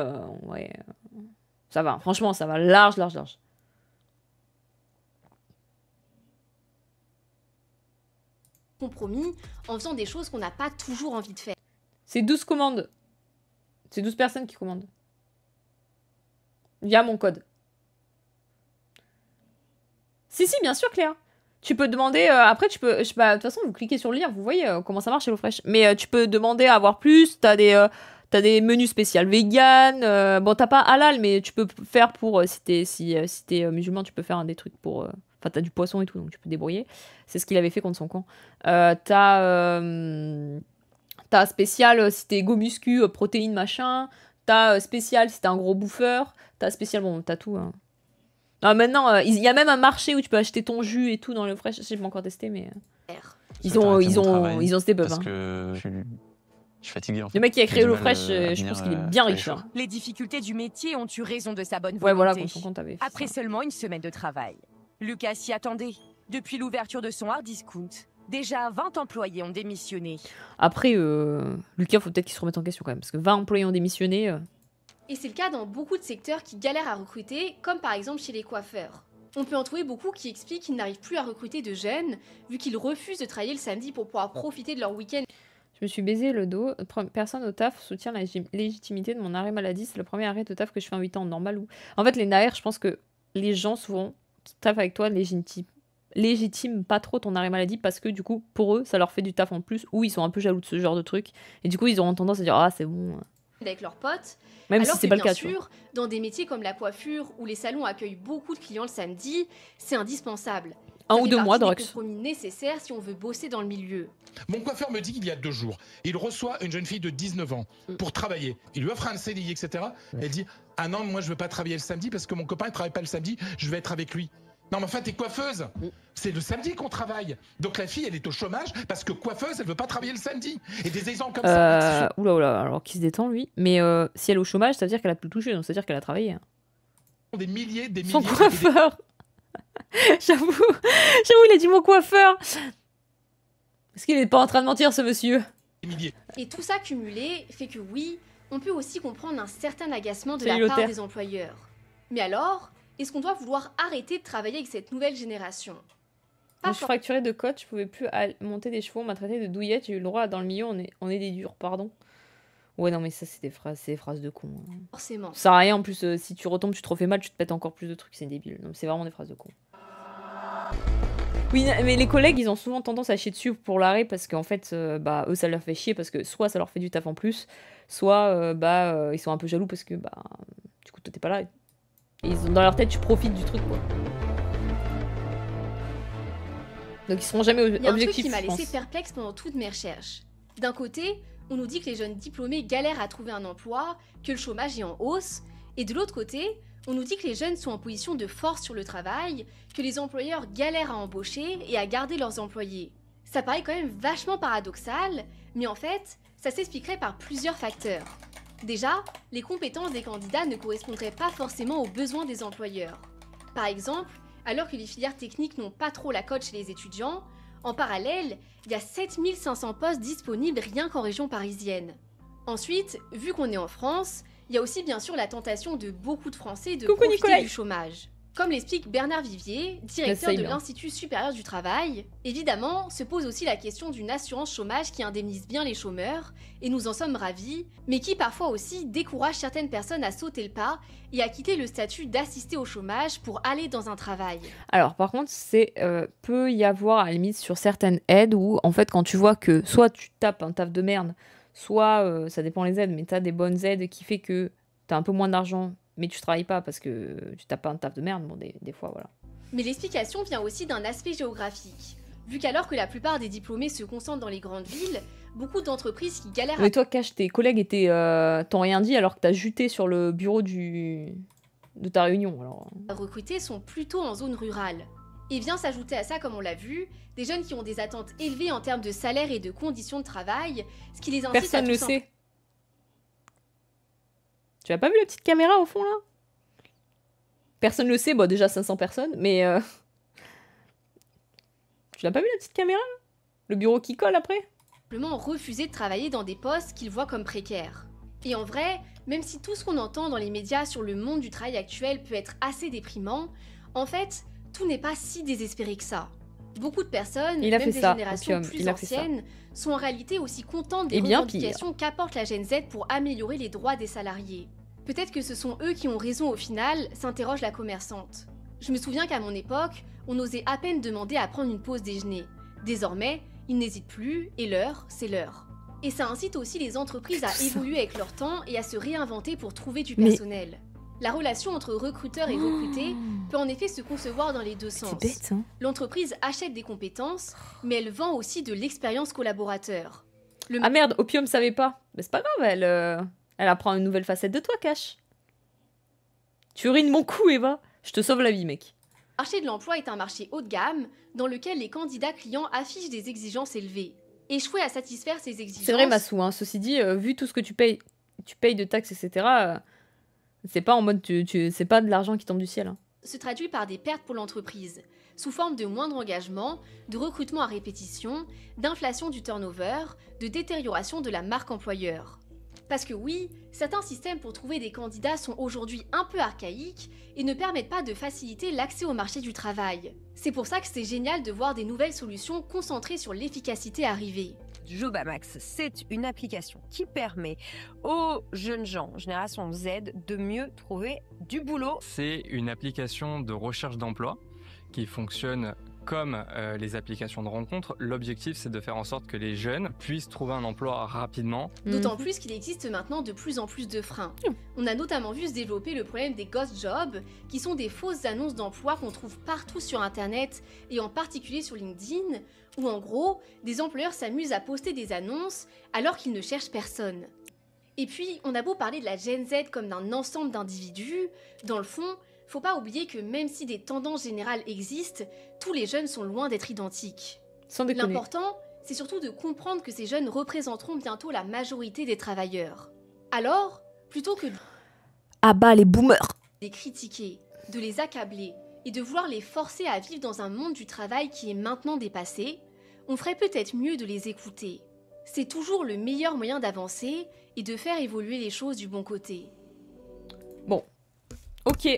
ouais, ça va, franchement, ça va large. Compromis en faisant des choses qu'on n'a pas toujours envie de faire. C'est 12 commandes. C'est 12 personnes qui commandent. Via mon code. Si, bien sûr, Cléa. Tu peux demander, après tu peux, de toute façon, vous cliquez sur le lien, vous voyez comment ça marche HelloFresh. Mais tu peux demander à avoir plus, t'as des menus spéciaux vegan. Bon, t'as pas halal, mais tu peux faire pour... si t'es musulman, tu peux faire des trucs pour... Enfin, t'as du poisson et tout, donc tu peux te débrouiller. C'est ce qu'il avait fait contre son camp. T'as spécial si t'es go muscu, protéines, machin. T'as spécial si t'es un gros bouffeur. T'as spécial... Bon, t'as tout. Hein. Non, maintenant, il y a même un marché où tu peux acheter ton jus et tout dans le HelloFresh. Je sais pas encore testé, mais... Ils ont ce buff. Parce que... Je suis fatigué en fait. Le mec qui a créé HelloFresh, je pense qu'il est bien riche. Hein. Les difficultés du métier ont eu raison de sa bonne volonté. Ouais, voilà, quand son compte avait fait Après seulement une semaine de travail. Lucas s'y attendait. Depuis l'ouverture de son hard discount, déjà 20 employés ont démissionné. Après, Lucas, faut peut-être qu'il se remette en question quand même, parce que 20 employés ont démissionné. Et c'est le cas dans beaucoup de secteurs qui galèrent à recruter, comme par exemple chez les coiffeurs. On peut en trouver beaucoup qui expliquent qu'ils n'arrivent plus à recruter de jeunes, vu qu'ils refusent de travailler le samedi pour pouvoir profiter de leur week-end. Je me suis baisé le dos. Personne au taf soutient la légitimité de mon arrêt maladie. C'est le premier arrêt de taf que je fais en 8 ans. Normal ou... En fait, les NAR, je pense que les gens, souvent, qui taffent avec toi, légitiment pas trop ton arrêt maladie parce que, du coup, pour eux, ça leur fait du taf en plus ou ils sont un peu jaloux de ce genre de truc. Et du coup, ils auront tendance à dire « Ah, c'est bon. » Avec leurs potes. Même alors si c'est que, pas le cas, bien sûr, dans des métiers comme la coiffure, où les salons accueillent beaucoup de clients le samedi, c'est indispensable. 1 ou 2 mois, Drox. C'est un compromis nécessaire si on veut bosser dans le milieu. Mon coiffeur me dit qu'il y a 2 jours, il reçoit une jeune fille de 19 ans pour travailler. Il lui offre un CDI, etc. Elle dit « Ah non, moi je veux pas travailler le samedi parce que mon copain ne travaille pas le samedi, je vais être avec lui. » Non mais enfin t'es coiffeuse, c'est le samedi qu'on travaille. Donc la fille elle est au chômage parce que coiffeuse elle veut pas travailler le samedi. Et des exemples comme ça. Oula, alors qui se détend lui. Mais si elle est au chômage, ça veut dire qu'elle a plus touché, donc ça veut dire qu'elle a travaillé. Hein. Des milliers. Son coiffeur. J'avoue, il a dit mon coiffeur. Est-ce qu'il est pas en train de mentir ce monsieur? Et tout ça cumulé fait que oui, on peut aussi comprendre un certain agacement de la part des employeurs. Mais alors, est-ce qu'on doit vouloir arrêter de travailler avec cette nouvelle génération? Je suis fracturée de côte, je pouvais plus monter des chevaux, on m'a traité de douillette, j'ai eu le droit dans le milieu, on est des durs, pardon. Ouais, non, mais ça, c'est des phrases de con. Hein. Forcément. Ça sert à rien, en plus, si tu retombes, tu te refais mal, tu te pètes encore plus de trucs, c'est débile. Non, c'est vraiment des phrases de con. Oui, mais les collègues, ils ont souvent tendance à chier dessus pour l'arrêt parce qu'en fait, eux, ça leur fait chier parce que soit ça leur fait du taf en plus, soit ils sont un peu jaloux parce que du coup, toi, t'es pas là. Et dans leur tête, tu profites du truc, quoi. Donc, ils seront jamais objectifs. Il y a un truc qui m'a laissé perplexe pendant toutes mes recherches. D'un côté, on nous dit que les jeunes diplômés galèrent à trouver un emploi, que le chômage est en hausse, et de l'autre côté, on nous dit que les jeunes sont en position de force sur le travail, que les employeurs galèrent à embaucher et à garder leurs employés. Ça paraît quand même vachement paradoxal, mais en fait, ça s'expliquerait par plusieurs facteurs. Déjà, les compétences des candidats ne correspondraient pas forcément aux besoins des employeurs. Par exemple, alors que les filières techniques n'ont pas trop la cote chez les étudiants, en parallèle, il y a 7500 postes disponibles rien qu'en région parisienne. Ensuite, vu qu'on est en France, il y a aussi bien sûr la tentation de beaucoup de Français de profiter du chômage. Comme l'explique Bernard Vivier, directeur de l'Institut supérieur du travail, évidemment, se pose aussi la question d'une assurance chômage qui indemnise bien les chômeurs, et nous en sommes ravis, mais qui parfois aussi décourage certaines personnes à sauter le pas et à quitter le statut d'assisté au chômage pour aller dans un travail. Alors par contre, peut y avoir à la limite sur certaines aides où en fait quand tu vois que soit tu tapes un taf de merde, soit ça dépend les aides, mais t'as des bonnes aides qui fait que t'as un peu moins d'argent, mais tu travailles pas parce que tu tapes pas un taf de merde, bon des fois voilà. Mais l'explication vient aussi d'un aspect géographique. Vu qu'alors que la plupart des diplômés se concentrent dans les grandes villes, beaucoup d'entreprises qui galèrent... Mais toi, Cash, tes collègues t'ont rien dit alors que t'as juté sur le bureau de ta réunion. Alors... recrutés sont plutôt en zone rurale. Et vient s'ajouter à ça, comme on l'a vu, des jeunes qui ont des attentes élevées en termes de salaire et de conditions de travail, ce qui les incite Personne à... ne le sait. Tu as pas vu la petite caméra au fond là? Personne ne le sait, bon déjà 500 personnes, mais... Tu l'as pas vu la petite caméra là? Le bureau qui colle après? Simplement refuser de travailler dans des postes qu'ils voient comme précaires. Et en vrai, même si tout ce qu'on entend dans les médias sur le monde du travail actuel peut être assez déprimant, en fait, tout n'est pas si désespéré que ça. Beaucoup de personnes, même des générations plus anciennes, sont en réalité aussi contentes des revendications qu'apporte la Gen Z pour améliorer les droits des salariés. Peut-être que ce sont eux qui ont raison au final, s'interroge la commerçante. Je me souviens qu'à mon époque, on osait à peine demander à prendre une pause déjeuner. Désormais, ils n'hésitent plus, et l'heure, c'est l'heure. Et ça incite aussi les entreprises à évoluer avec leur temps et à se réinventer pour trouver du personnel. La relation entre recruteur et recruté peut en effet se concevoir dans les deux sens. C'est bête, hein. L'entreprise achète des compétences, mais elle vend aussi de l'expérience collaborateur. Ah merde, Opium savait pas. Mais c'est pas grave, elle apprend une nouvelle facette de toi, Cash. Tu urines mon cou, Eva. Je te sauve la vie, mec. Le marché de l'emploi est un marché haut de gamme dans lequel les candidats clients affichent des exigences élevées. Échouer à satisfaire ces exigences... C'est vrai, Massou, hein. Ceci dit, vu tout ce que tu payes de taxes, etc., c'est pas en mode... c'est pas de l'argent qui tombe du ciel. Hein. Se traduit par des pertes pour l'entreprise, sous forme de moindre engagement, de recrutement à répétition, d'inflation du turnover, de détérioration de la marque employeur. Parce que oui, certains systèmes pour trouver des candidats sont aujourd'hui un peu archaïques et ne permettent pas de faciliter l'accès au marché du travail. C'est pour ça que c'est génial de voir des nouvelles solutions concentrées sur l'efficacité arriver. Jobamax, c'est une application qui permet aux jeunes gens, génération Z, de mieux trouver du boulot. C'est une application de recherche d'emploi qui fonctionne comme les applications de rencontre. L'objectif, c'est de faire en sorte que les jeunes puissent trouver un emploi rapidement. D'autant plus qu'il existe maintenant de plus en plus de freins. On a notamment vu se développer le problème des ghost jobs, qui sont des fausses annonces d'emploi qu'on trouve partout sur Internet, et en particulier sur LinkedIn, où en gros, des employeurs s'amusent à poster des annonces alors qu'ils ne cherchent personne. Et puis, on a beau parler de la Gen Z comme d'un ensemble d'individus, dans le fond, faut pas oublier que même si des tendances générales existent, tous les jeunes sont loin d'être identiques. Sans déconner. L'important, c'est surtout de comprendre que ces jeunes représenteront bientôt la majorité des travailleurs. Alors, plutôt que ah bah les boomers, de les critiquer, de les accabler et de vouloir les forcer à vivre dans un monde du travail qui est maintenant dépassé, on ferait peut-être mieux de les écouter. C'est toujours le meilleur moyen d'avancer et de faire évoluer les choses du bon côté. Bon, ok.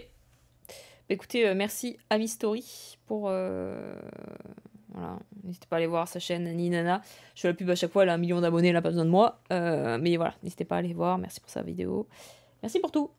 Écoutez, merci Amy Story pour voilà, N'hésitez pas à aller voir sa chaîne Ninana. Je fais la pub à chaque fois, elle a 1 million d'abonnés, elle n'a pas besoin de moi. Mais voilà, n'hésitez pas à aller voir. Merci pour sa vidéo. Merci pour tout.